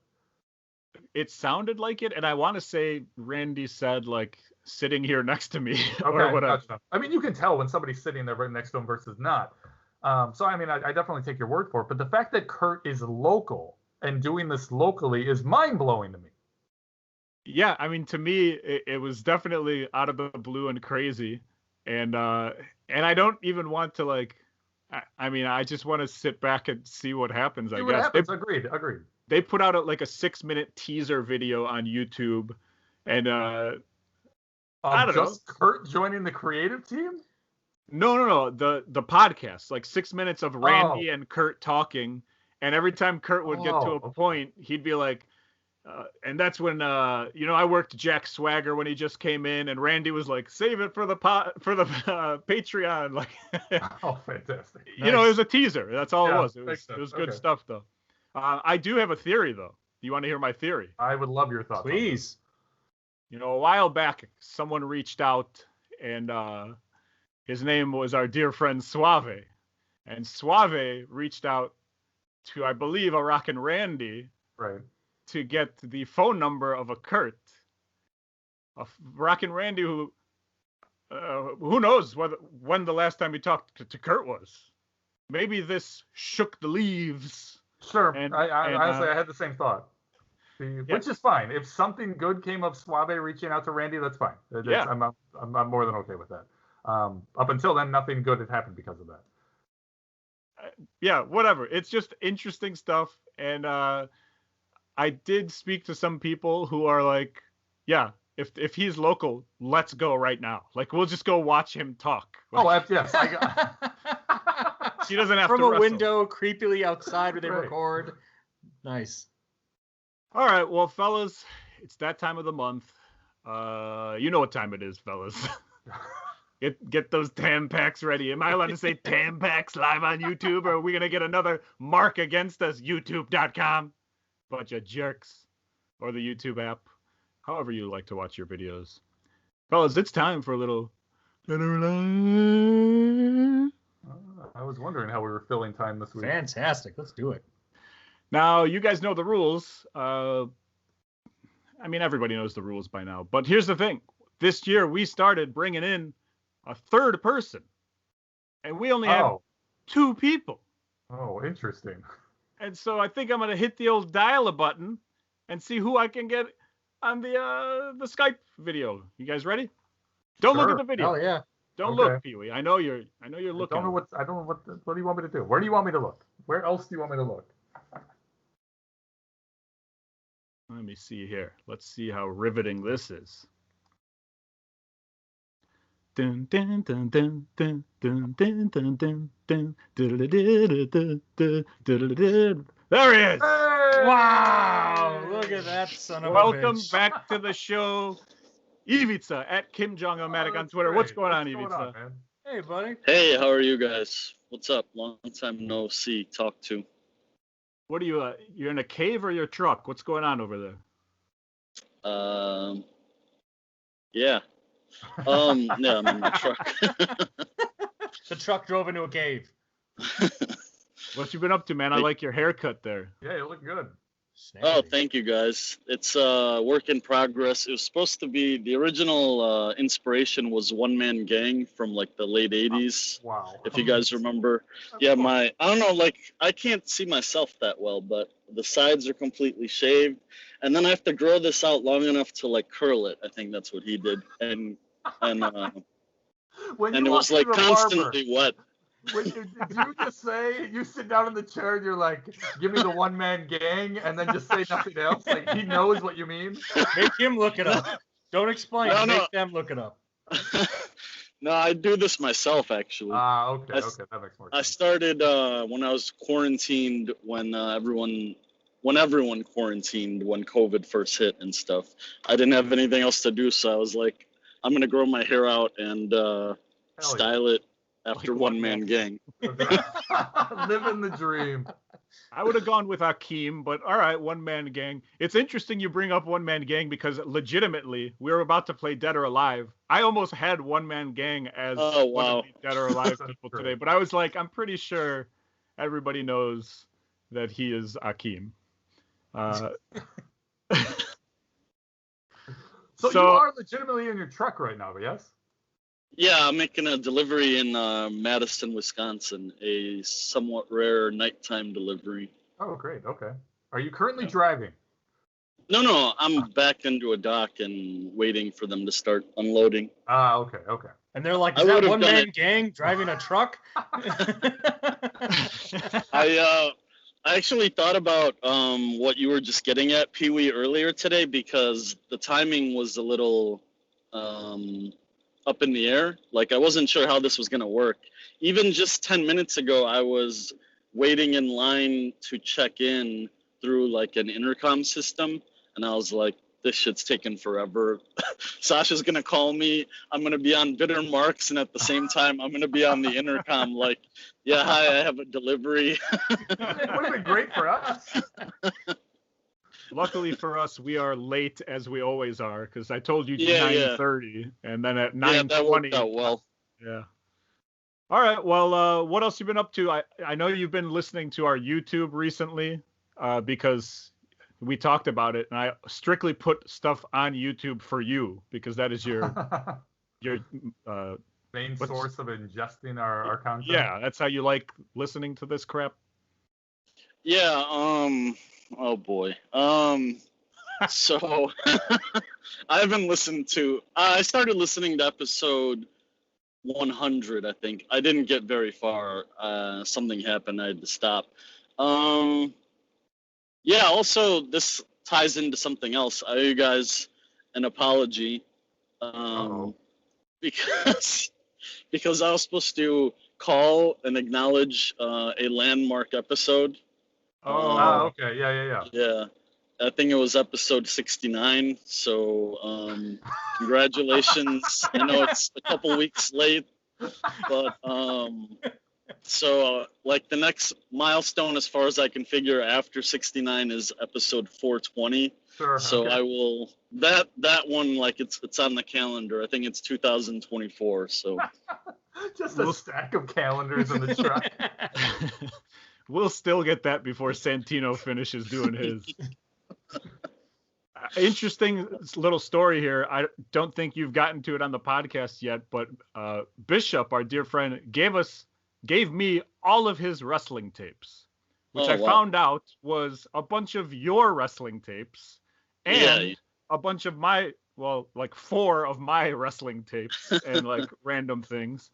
It sounded like it, and I want to say Randy said like sitting here next to me or whatever. Gotcha. You can tell when somebody's sitting there right next to him versus not. So I definitely take your word for it. But the fact that Kurt is local and doing this locally is mind-blowing to me. Yeah, to me, it was definitely out of the blue and crazy. And I don't even want to like, I just want to sit back and see what happens, I guess. What happens. Agreed. They put out a 6-minute teaser video on YouTube. And I don't know. Kurt joining the creative team? No. The podcast, 6 minutes of Randy and Kurt talking. And every time Kurt would get to a point, he'd be like, and that's when I worked Jack Swagger when he just came in, and Randy was like, "Save it for the Patreon." Like, fantastic! Nice. It was a teaser. That's all it was. It was good stuff, though. I do have a theory, though. Do you want to hear my theory? I would love your thoughts. Please. A while back, someone reached out, and his name was our dear friend Suave, and Suave reached out to, I believe, a Rockin' Randy. Right. To get the phone number of a Kurt, a Rockin' Randy who knows when the last time he talked to Kurt was. Maybe this shook the leaves. Sure, honestly, I had the same thought. Which is fine. If something good came of Suave reaching out to Randy, that's fine. I'm more than okay with that. Up until then, nothing good had happened because of that. Whatever. It's just interesting stuff, and I did speak to some people who are like, if he's local, let's go right now. Like, we'll just go watch him talk. Yes. She doesn't have from to a wrestle. window, creepily outside where they Right. record. Nice. All right, well, fellas, it's that time of the month. You know what time it is, fellas. Get those Tampax ready. Am I allowed to say Tampax live on YouTube, or are we gonna get another mark against us? YouTube.com. Bunch of jerks. Or the YouTube app. However you like to watch your videos. Fellas, it's time for a little. I was wondering how we were filling time this week. Fantastic. Let's do it. Now, you guys know the rules. I mean, everybody knows the rules by now. But here's the thing. This year, we started bringing in a third person. And we only have 2 people. Oh, interesting. And so I think I'm going to hit the old dial-a button and see who I can get on the Skype video. You guys ready? Don't look at the video. Oh, yeah. Don't look, Peewee. I know you're looking. I don't know what do you want me to do? Where do you want me to look? Where else do you want me to look? Let me see here. Let's see how riveting this is. Dun, dun, dun, dun, dun, dun, dun, dun, dun, dun, there he is! Hey! Wow! Look at that son of a Welcome bitch. back to the show, Ivica at Kim Jong-Omatic on Twitter. Great. What's going on, What's Ivica? man? Hey, buddy. Hey, how are you guys? What's up? Long time no see, talk to. What are you? You're in a cave or your truck? What's going on over there? Yeah. Yeah, I'm in the truck. The truck drove into a cave. What you been up to, man? I like your haircut there. Yeah, you look good. Oh, thank you guys. It's work in progress. It was supposed to be, the original inspiration was One Man Gang from like the late 80s. Wow. If you guys remember. Yeah, I don't know, like I can't see myself that well, but the sides are completely shaved. And then I have to grow this out long enough to like curl it. I think that's what he did. And it was like constantly wet. Did you just say, you sit down in the chair and you're like, give me the One Man Gang, and then just say nothing else? Like, he knows what you mean? Make him look it up. Don't explain. No. Make them look it up. No, I do this myself, actually. Okay, that makes more sense. I started when I was quarantined, when everyone quarantined, when COVID first hit and stuff. I didn't have anything else to do, so I was like, I'm going to grow my hair out and style it after Like One Man Gang. Living the dream. I would have gone with Akeem, but all right, One Man Gang. It's interesting you bring up One Man Gang because legitimately, we were about to play Dead or Alive. I almost had One Man Gang as one of the Dead or Alive people today, but I was like, I'm pretty sure everybody knows that he is Akeem. So you are legitimately in your truck right now, yes? Yeah, I'm making a delivery in Madison, Wisconsin, a somewhat rare nighttime delivery. Oh, great. Okay. Are you currently driving? No, I'm back into a dock and waiting for them to start unloading. Okay. And they're like, I is that would've One done Man it. Gang driving a truck? I actually thought about what you were just getting at, Peewee, earlier today, because the timing was a little up in the air. Like, I wasn't sure how this was going to work. Even just 10 minutes ago, I was waiting in line to check in through like an intercom system, and I was like, this shit's taking forever. Sasha's going to call me. I'm going to be on bittermarks, and at the same time, I'm going to be on the intercom like, yeah, hi, I have a delivery. It would have been great for us. Luckily for us, we are late as we always are, because I told you Yeah, 9:30, and then at Yeah, that 9:20. worked out well. Yeah. All right. Well, what else you been up to? I know you've been listening to our YouTube recently, because we talked about it, and I strictly put stuff on YouTube for you because that is your main source of ingesting our content. Yeah, that's how you like listening to this crap. Yeah, oh boy. So I haven't listened to, I started listening to episode 100, I think. I didn't get very far. Something happened, I had to stop. Yeah, also this ties into something else. I owe you guys an apology. Because I was supposed to call and acknowledge a landmark episode. Oh, okay. Yeah. Yeah. I think it was episode 69. So congratulations. I know it's a couple weeks late, but so like the next milestone, as far as I can figure, after 69 is episode 420. Sure. So okay. I will that one, like it's on the calendar. I think it's 2024. So Just a stack of calendars in the truck. We'll still get that before Santino finishes doing his. Interesting little story here. I don't think you've gotten to it on the podcast yet, but Bishop, our dear friend, gave me all of his wrestling tapes, which I found out was a bunch of your wrestling tapes and a bunch of like 4 of my wrestling tapes and like random things.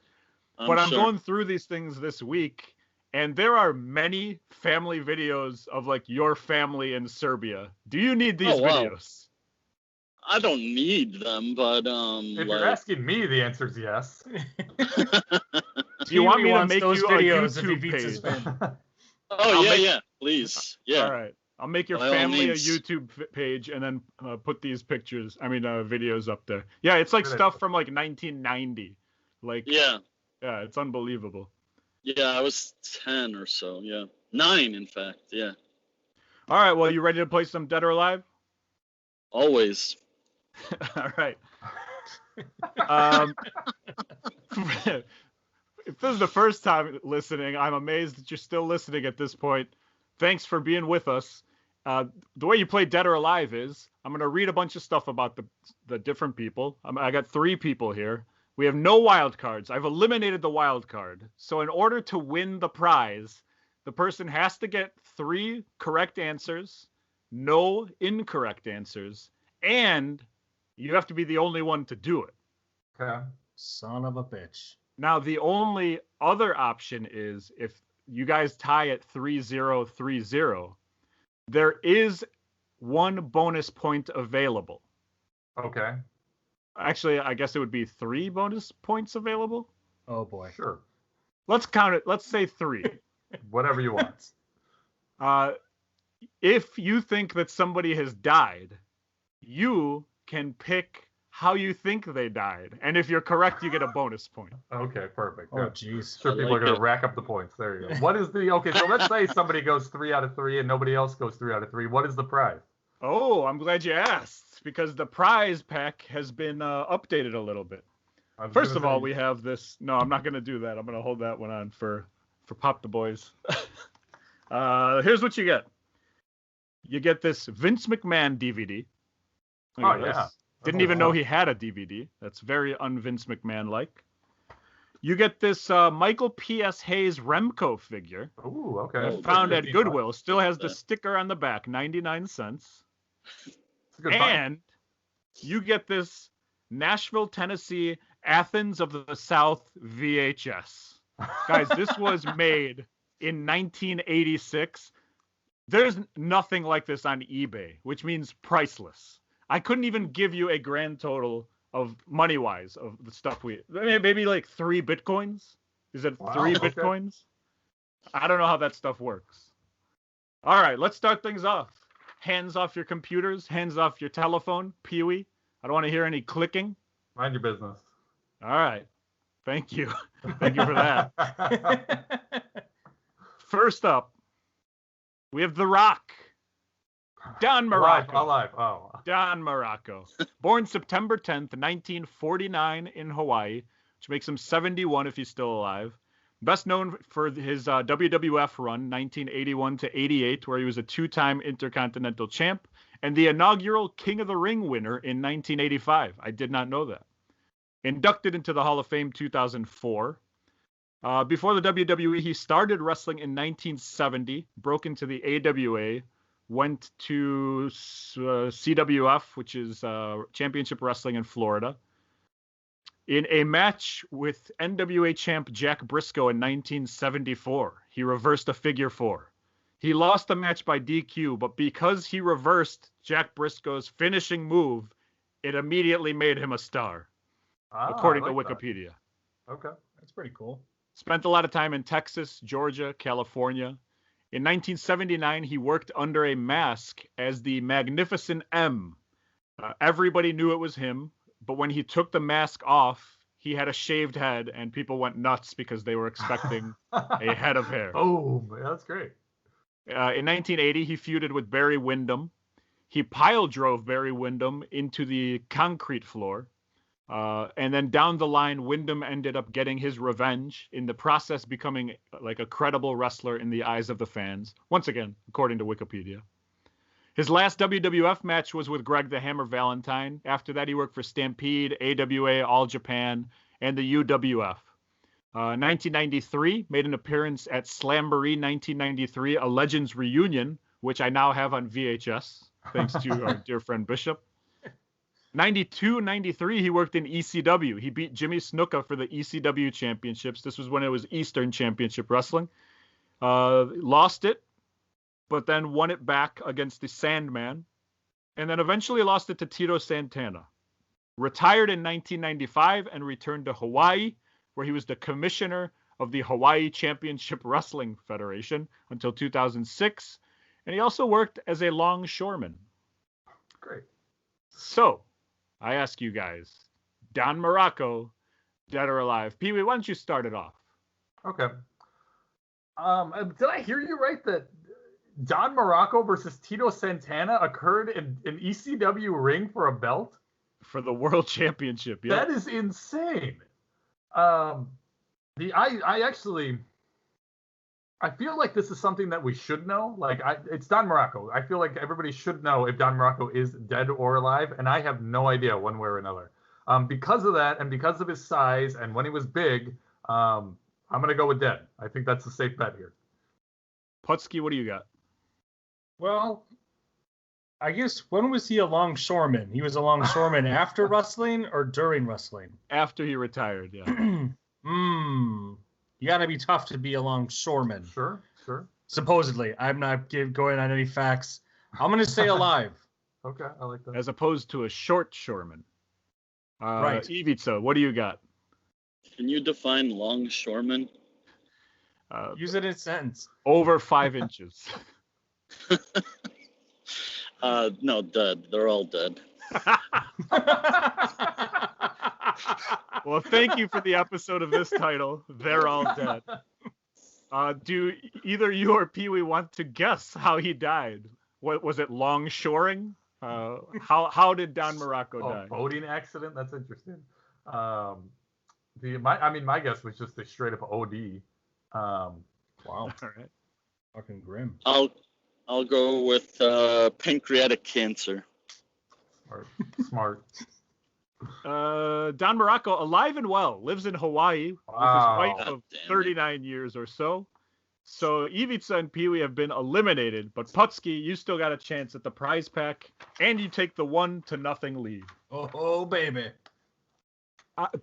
But I'm going through these things this week, and there are many family videos of like your family in Serbia. Do you need these videos? I don't need them, but if you're asking me, the answer is yes. Do you want me to make you a YouTube page? Yeah, please. Yeah. All right. I'll make your family a YouTube page and then put these videos up there. Yeah, it's like stuff from like 1990. Like yeah, it's unbelievable. Yeah, I was 10 or so. Yeah, 9 in fact. Yeah. All right. Well, you ready to play some Dead or Alive? Always. All right. If this is the first time listening, I'm amazed that you're still listening at this point. Thanks for being with us. The way you play Dead or Alive is I'm going to read a bunch of stuff about the different people. I got 3 people here. We have no wild cards. I've eliminated the wild card. So in order to win the prize, the person has to get 3 correct answers, no incorrect answers, and you have to be the only one to do it. Okay. Son of a bitch. Now, the only other option is if you guys tie at 3-0-3-0, there is 1 bonus point available. Okay. Actually, I guess it would be 3 bonus points available. Oh, boy. Sure. Let's count it. Let's say 3. Whatever you want. If you think that somebody has died, you can pick how you think they died. And if you're correct, you get a bonus point. Okay, perfect. Oh, jeez. Sure, people are going to rack up the points. There you go. What is okay, so let's say somebody goes 3 out of 3 and nobody else goes 3 out of 3. What is the prize? Oh, I'm glad you asked, because the prize pack has been updated a little bit. First of all, we have this. No, I'm not going to do that. I'm going to hold that one on for Pop the Boys. Here's what you get. You get this Vince McMahon DVD. Oh, yeah. Didn't even know he had a DVD. That's very un-Vince McMahon-like. You get this Michael P.S. Hayes Remco figure. Ooh, okay. Found at Goodwill. Still has the sticker on the back, 99 cents. And you get this Nashville, Tennessee, Athens of the South VHS. Guys, this was made in 1986. There's nothing like this on eBay, which means priceless. I couldn't even give you a grand total of money-wise of the stuff maybe like 3 Bitcoins. Is it 3 Bitcoins? I don't know how that stuff works. All right, let's start things off. Hands off your computers, hands off your telephone, Peewee. I don't want to hear any clicking. Mind your business. All right. Thank you. Thank you for that. First up, we have The Rock. Don Morocco. Alive. Oh. Don Morocco. Born September 10th, 1949 in Hawaii, which makes him 71 if he's still alive. Best known for his WWF run, 1981 to 88, where he was a 2-time Intercontinental Champ, and the inaugural King of the Ring winner in 1985. I did not know that. Inducted into the Hall of Fame 2004. Before the WWE, he started wrestling in 1970, broke into the AWA, went to CWF, which is Championship Wrestling in Florida. In a match with NWA champ Jack Briscoe in 1974, he reversed a figure 4. He lost the match by DQ, but because he reversed Jack Briscoe's finishing move, it immediately made him a star, according to Wikipedia. Okay. That's pretty cool. Spent a lot of time in Texas, Georgia, California. In 1979, he worked under a mask as the Magnificent M. Everybody knew it was him, but when he took the mask off, he had a shaved head, and people went nuts because they were expecting a head of hair. Oh, that's great. In 1980, he feuded with Barry Windham. He pile drove Barry Windham into the concrete floor. And then down the line, Windham ended up getting his revenge, in the process becoming like a credible wrestler in the eyes of the fans. Once again, according to Wikipedia. His last WWF match was with Greg the Hammer Valentine. After that, he worked for Stampede, AWA, All Japan, and the UWF. 1993, made an appearance at Slamboree 1993, a Legends reunion, which I now have on VHS, thanks to our dear friend Bishop. 92-93, he worked in ECW. He beat Jimmy Snuka for the ECW championships. This was when it was Eastern Championship Wrestling. Lost it, but then won it back against the Sandman, and then eventually lost it to Tito Santana. Retired in 1995 and returned to Hawaii, where he was the commissioner of the Hawaii Championship Wrestling Federation until 2006, and he also worked as a longshoreman. Great. So, I ask you guys, Don Morocco, dead or alive? Pee-wee, why don't you start it off? Okay. Did I hear you right that Don Morocco versus Tito Santana occurred in an ECW ring for a belt? For the World Championship, yeah. That is insane. I feel like this is something that we should know. It's Don Morocco. I feel like everybody should know if Don Morocco is dead or alive, and I have no idea one way or another. Because of that, and because of his size, and when he was big, I'm gonna go with dead. I think that's a safe bet here. Puttski, what do you got? Well, I guess when was he a longshoreman? He was a longshoreman after wrestling or during wrestling? After he retired, yeah. You got to be tough to be a longshoreman. Sure. Supposedly. I'm not going on any facts. I'm going to say alive. Okay, I like that. As opposed to a short shoreman. Right. Ivica, what do you got? Can you define longshoreman? Use it in a sentence. Over 5 inches. No, dead. They're all dead. Well, thank you for the episode of this title. They're all dead. Do either you or Pee-wee want to guess how he died? What was it? Longshoring? How did Don Morocco die? Boating accident. That's interesting. My guess was just a straight up OD. Wow. All right. Fucking grim. I'll go with pancreatic cancer. Smart. Don Morocco, alive and well, lives in Hawaii with his wife of 39 years or so. So Ivica and Pee-wee have been eliminated, but Puttski, you still got a chance at the prize pack, and you take the 1-0 lead. Oh baby.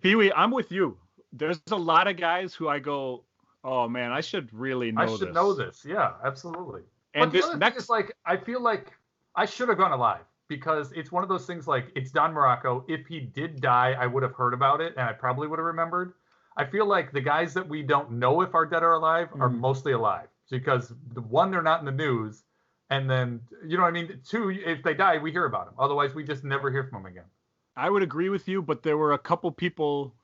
Pee-wee, I'm with you. There's a lot of guys who I go, oh man, I should really know this. I should know this. Yeah, absolutely. And but the other thing is, I feel like I should have gone alive, because it's one of those things, like, it's Don Morocco. If he did die, I would have heard about it, and I probably would have remembered. I feel like the guys that we don't know if are dead or alive are mostly alive, because one, they're not in the news, and then, you know what I mean? Two, if they die, we hear about them. Otherwise, we just never hear from them again. I would agree with you, but there were a couple people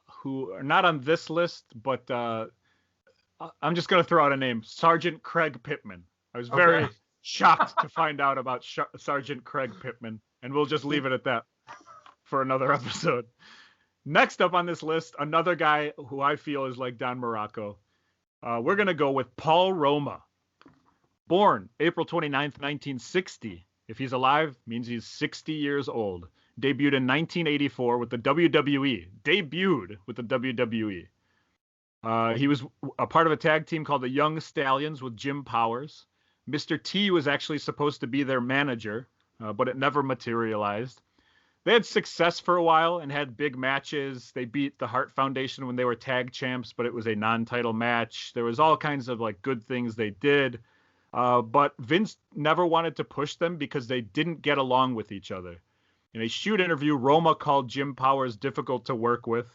who are not on this list, but I'm just going to throw out a name. Sergeant Craig Pittman. I was very shocked to find out about Sergeant Craig Pittman, and we'll just leave it at that for another episode. Next up on this list, another guy who I feel is like Don Morocco. We're going to go with Paul Roma. Born April 29th, 1960. If he's alive, means he's 60 years old. Debuted in 1984 with the WWE. He was a part of a tag team called the Young Stallions with Jim Powers. Mr. T was actually supposed to be their manager, but it never materialized. They had success for a while and had big matches. They beat the Hart Foundation when they were tag champs, but it was a non-title match. There was all kinds of good things they did. But Vince never wanted to push them because they didn't get along with each other. In a shoot interview, Roma called Jim Powers difficult to work with.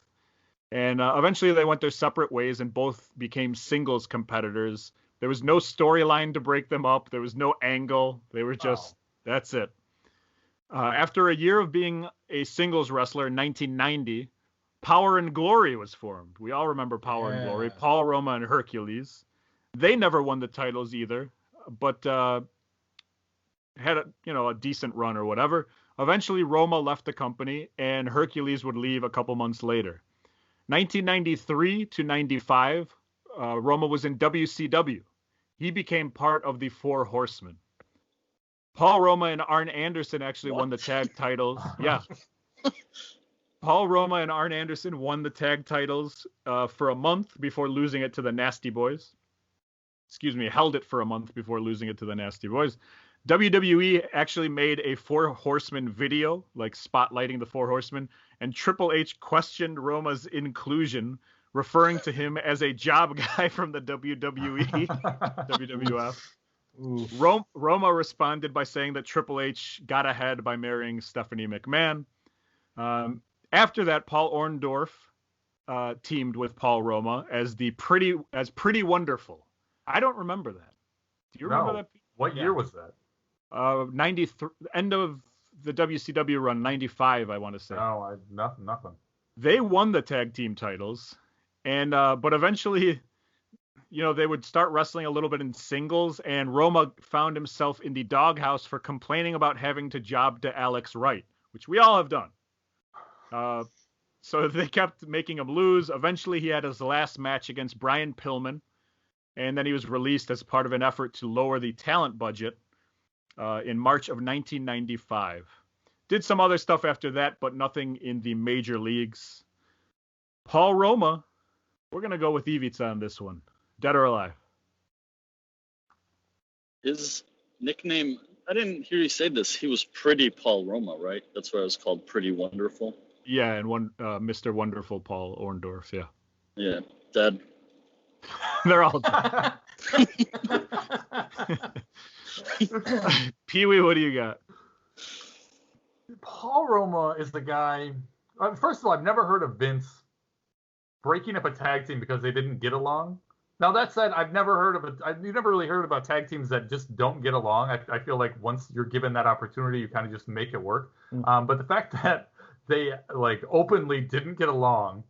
And eventually they went their separate ways and both became singles competitors. There was no storyline to break them up. There was no angle. They were just, that's it. After a year of being a singles wrestler in 1990, Power and Glory was formed. We all remember Power and Glory. Paul Roma and Hercules. They never won the titles either, but had a decent run or whatever. Eventually, Roma left the company, and Hercules would leave a couple months later. 1993 to 95, Roma was in WCW. He became part of the Four Horsemen. Paul Roma and Arn Anderson actually won the tag titles. Yeah. Paul Roma and Arn Anderson won the tag titles for a month before losing it to the Nasty Boys. Held it for a month before losing it to the Nasty Boys. WWE actually made a Four Horsemen video, like spotlighting the Four Horsemen, and Triple H questioned Roma's inclusion, referring to him as a job guy from the WWE, WWF. Roma responded by saying that Triple H got ahead by marrying Stephanie McMahon. After that, Paul Orndorff teamed with Paul Roma as Pretty Wonderful. I don't remember that. Do you remember that? What year was that? 93, end of the WCW run, 95, I want to say. No, nothing. They won the tag team titles, and but eventually, they would start wrestling a little bit in singles, and Roma found himself in the doghouse for complaining about having to job to Alex Wright, which we all have done. So they kept making him lose. Eventually, he had his last match against Brian Pillman, and then he was released as part of an effort to lower the talent budget in March of 1995. Did some other stuff after that, but nothing in the major leagues. Paul Roma, we're going to go with Ivica on this one. Dead or alive? His nickname, I didn't hear you say this. He was Pretty Paul Roma, right? That's why it was called Pretty Wonderful. Yeah, and Mr. Wonderful Paul Orndorff, yeah. Yeah, dead. They're all dead. Peewee, what do you got? Paul Roma is the guy. First of all, I've never heard of Vince breaking up a tag team because they didn't get along. Now that said, I've never really heard about tag teams that just don't get along. I feel like once you're given that opportunity, you kind of just make it work. But the fact that they openly didn't get along,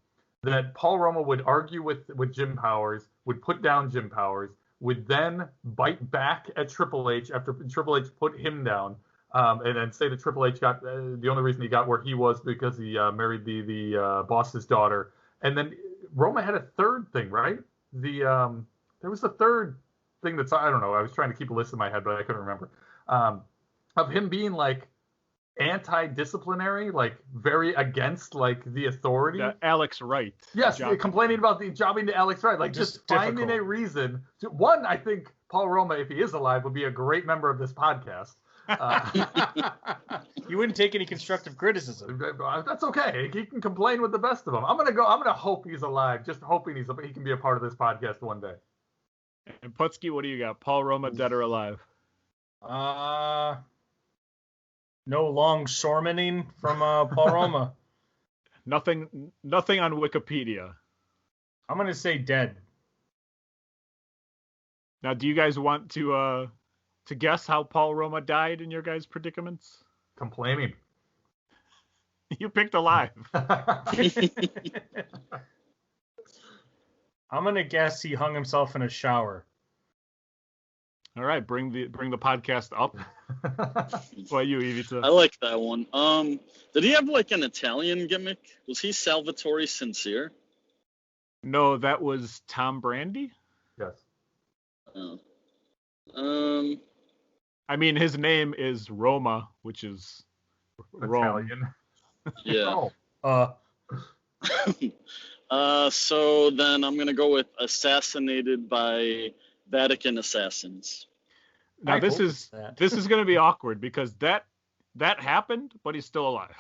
that Paul Roma would argue with Jim Powers, would put down Jim Powers, would then bite back at Triple H after Triple H put him down, and then say that Triple H got the only reason he got where he was because he married the boss's daughter. And then Roma had a third thing, right? There was a third thing that's, I don't know, I was trying to keep a list in my head, but I couldn't remember, of him being anti-disciplinary, very against the authority. Alex Wright. Yes, complaining about the jobbing to Alex Wright, just finding a reason to. One, I think Paul Roma, if he is alive, would be a great member of this podcast. You wouldn't take any constructive criticism. That's okay. He can complain with the best of them. I'm gonna hope he's alive. Just hoping he can be a part of this podcast one day. And Puttski, what do you got? Paul Roma, dead or alive? No longshoremening from Paul Roma. Nothing on Wikipedia. I'm gonna say dead. Now, do you guys want to guess how Paul Roma died in your guys' predicaments? Complaining. You picked alive. I'm gonna guess he hung himself in a shower. All right, bring the podcast up. What you, Ivica? I like that one. Did he have an Italian gimmick? Was he Salvatore Sincere? No, that was Tom Brandy. Yes. I mean, his name is Roma, which is Italian. Yeah. Oh. So then I'm gonna go with assassinated by Vatican assassins. Now this is going to be awkward because that happened, but he's still alive.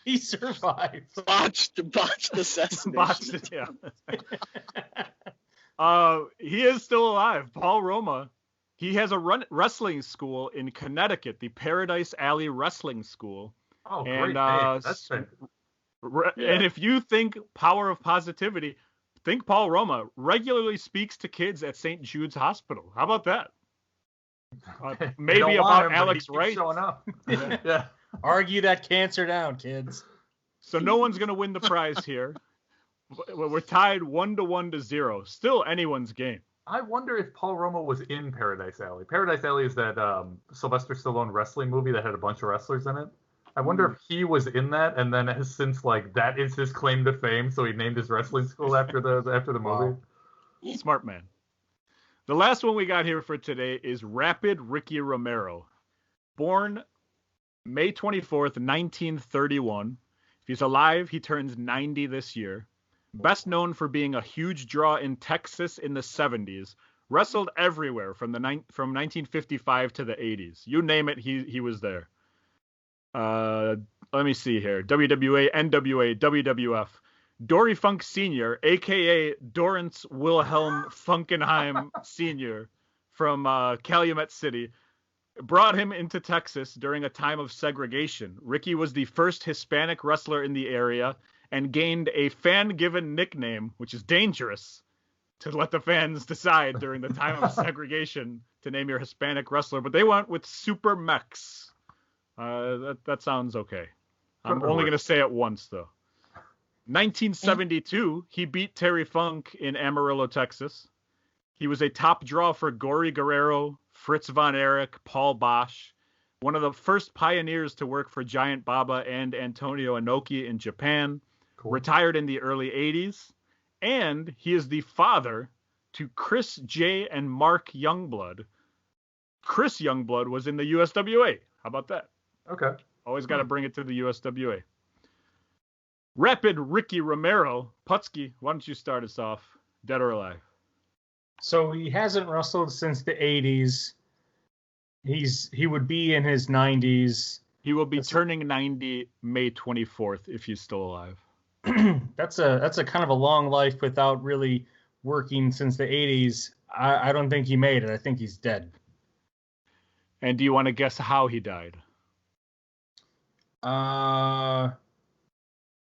He survived. Botched assassination. Botched it, yeah. He is still alive. Paul Roma. He has a wrestling school in Connecticut, the Paradise Alley Wrestling School. Oh, great name. That's And if you think power of positivity, think Paul Roma regularly speaks to kids at St. Jude's Hospital. How about that? Maybe about Alex Wright. Showing up. Yeah. Argue that cancer down, kids. So no one's going to win the prize here. We're tied 1-1 to 0. Still anyone's game. I wonder if Paul Roma was in Paradise Alley. Paradise Alley is that Sylvester Stallone wrestling movie that had a bunch of wrestlers in it. I wonder if he was in that, and then has since that is his claim to fame, so he named his wrestling school after the movie. Wow. Smart man. The last one we got here for today is Rapid Ricky Romero, born May 24th, 1931. If he's alive, he turns 90 this year. Best known for being a huge draw in Texas in the 70s. Wrestled everywhere from 1955 to the 80s. You name it, he was there. Let me see here. WWA, NWA, WWF. Dory Funk Sr., a.k.a. Dorrance Wilhelm Funkenheim Sr. from Calumet City, brought him into Texas during a time of segregation. Ricky was the first Hispanic wrestler in the area and gained a fan-given nickname, which is dangerous, to let the fans decide during the time of segregation to name your Hispanic wrestler. But they went with Super Mex. That sounds okay. I'm only going to say it once, though. 1972, he beat Terry Funk in Amarillo, Texas. He was a top draw for Gory Guerrero, Fritz Von Erich, Paul Bosch, one of the first pioneers to work for Giant Baba and Antonio Inoki in Japan, retired in the early 80s, and he is the father to Chris J. and Mark Youngblood. Chris Youngblood was in the USWA. How about that? Okay. Always got to bring it to the USWA. Rapid Ricky Romero. Puttski, why don't you start us off? Dead or alive? So he hasn't wrestled since the 80s. He would be in his 90s. He will be turning 90 May 24th if he's still alive. That's a kind of a long life without really working since the 80s. I don't think he made it. I think he's dead. And do you want to guess how he died?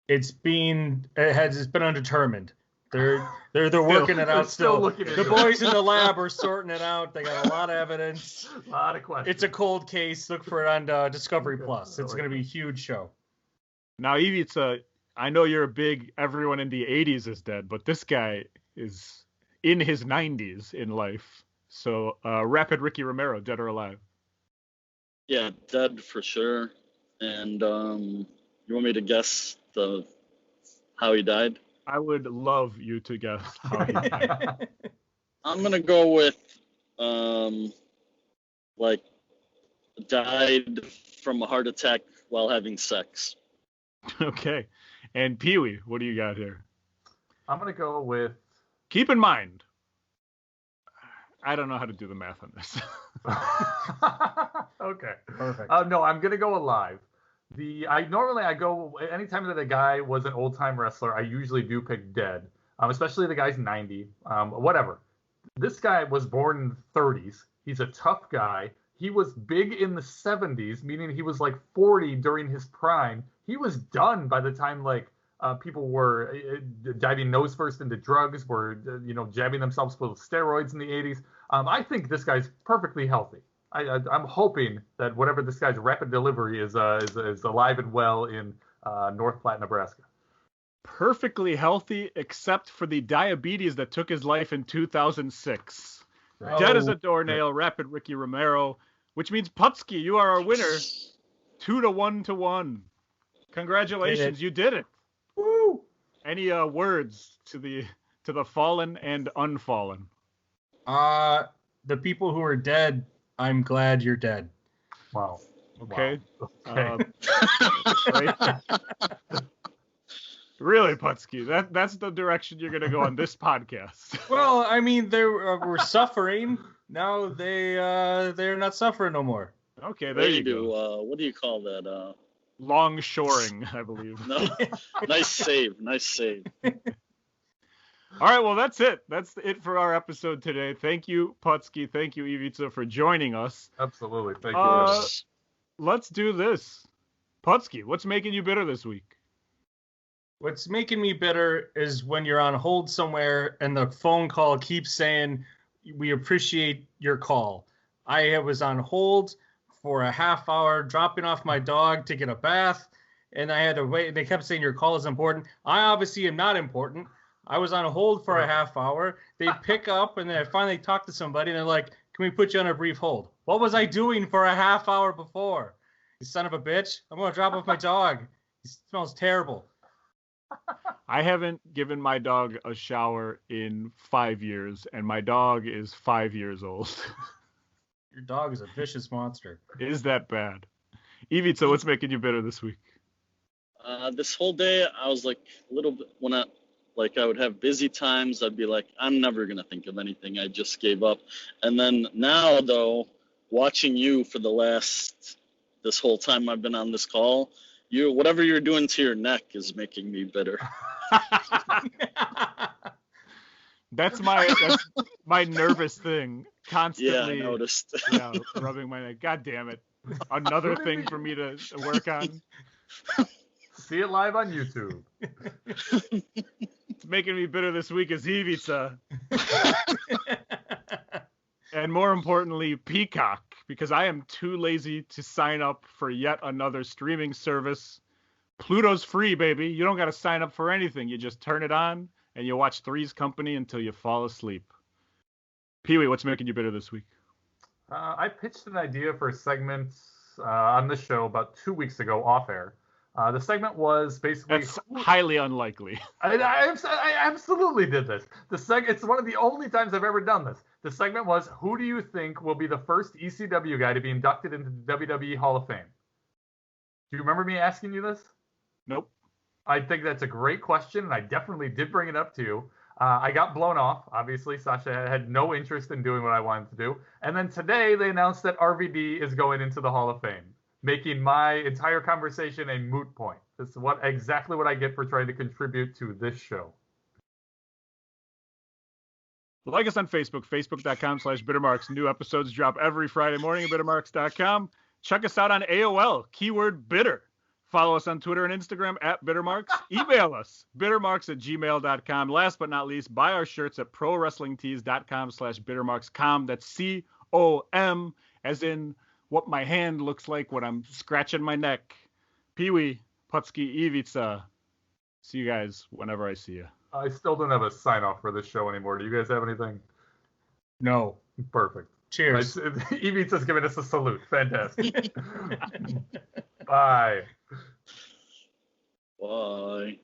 It's been undetermined. They're working it out still. The boys in the lab are sorting it out. They got a lot of evidence. A lot of questions. It's a cold case. Look for it on Discovery Plus. It's going to be a huge show. Now, Evie, I know you're a big everyone in the 80s is dead, but this guy is in his 90s in life. So, Rapid Ricky Romero, dead or alive? Yeah, dead for sure. And you want me to guess how he died? I would love you to guess how he died. I'm gonna go with died from a heart attack while having sex. Okay. And Peewee, what do you got here? I'm gonna go with. Keep in mind, I don't know how to do the math on this. Okay. Perfect. No, I'm gonna go alive. Normally I go anytime that a guy was an old time wrestler, I usually do pick dead. Especially the guy's 90. Whatever. This guy was born in the 30s. He's a tough guy. He was big in the 70s, meaning he was like 40 during his prime. He was done by the time people were diving nose first into drugs, were jabbing themselves with steroids in the 80s. I think this guy's perfectly healthy. I'm hoping that whatever this guy's rapid delivery is alive and well in North Platte, Nebraska. Perfectly healthy, except for the diabetes that took his life in 2006. Right. Dead as a doornail, Rapid Ricky Romero, which means Puttski, you are our winner. 2-1. Congratulations, you did it. Woo! Any words to the fallen and unfallen? The people who are dead, I'm glad you're dead. Wow. Okay. Wow. Really, Puttski, that's the direction you're going to go on this podcast. Well, I mean, they were suffering. Now they're not suffering no more. Okay, there you go. What do you call that? Long shoring, I believe. No. Nice save. All right, well, that's it. That's it for our episode today. Thank you, Puttski. Thank you, Ivica, for joining us. Absolutely. Thank you. Let's do this. Puttski, what's making you bitter this week? What's making me bitter is when you're on hold somewhere and the phone call keeps saying, "We appreciate your call." I was on hold for a half hour dropping off my dog to get a bath, and I had to wait. They kept saying your call is important. I obviously am not important. I was on hold for a half hour. They pick up, and then I finally talk to somebody, and they're like, "Can we put you on a brief hold?" What was I doing for a half hour before? You son of a bitch. I'm going to drop off my dog. He smells terrible. I haven't given my dog a shower in 5 years, and my dog is 5 years old. Your dog is a vicious monster. Is that bad? Ivica, what's making you bitter this week? This whole day, I was like a little bit, I would have busy times, I'd be like, I'm never going to think of anything. I just gave up. And then now, though, watching you for this whole time I've been on this call, whatever you're doing to your neck is making me bitter. That's my nervous thing. Constantly, Yeah, I noticed. Rubbing my neck. God damn it. Another thing for me to work on. See it live on YouTube. What's making me bitter this week is Ivica. And more importantly, Peacock, because I am too lazy to sign up for yet another streaming service. Pluto's free, baby. You don't got to sign up for anything. You just turn it on and you watch Three's Company until you fall asleep. Peewee, what's making you bitter this week? I pitched an idea for a segment on this show about 2 weeks ago off air. The segment was basically... That's highly unlikely. I absolutely did this. It's one of the only times I've ever done this. The segment was, who do you think will be the first ECW guy to be inducted into the WWE Hall of Fame? Do you remember me asking you this? Nope. I think that's a great question, and I definitely did bring it up to you. I got blown off. Obviously, Sasha had no interest in doing what I wanted to do. And then today they announced that RVD is going into the Hall of Fame, making my entire conversation a moot point. This is exactly what I get for trying to contribute to this show. Like us on Facebook, facebook.com/bittermarks. New episodes drop every Friday morning at bittermarks.com. Check us out on AOL, keyword bitter. Follow us on Twitter and Instagram at bittermarks. Email us, bittermarks@gmail.com. Last but not least, buy our shirts at prowrestlingtees.com/bittermarkscom. That's COM, as in what my hand looks like when I'm scratching my neck. Peewee, Puttski, Ivica. See you guys whenever I see you. I still don't have a sign-off for this show anymore. Do you guys have anything? No. Perfect. Cheers. Ivica's giving us a salute. Fantastic. Bye. Bye.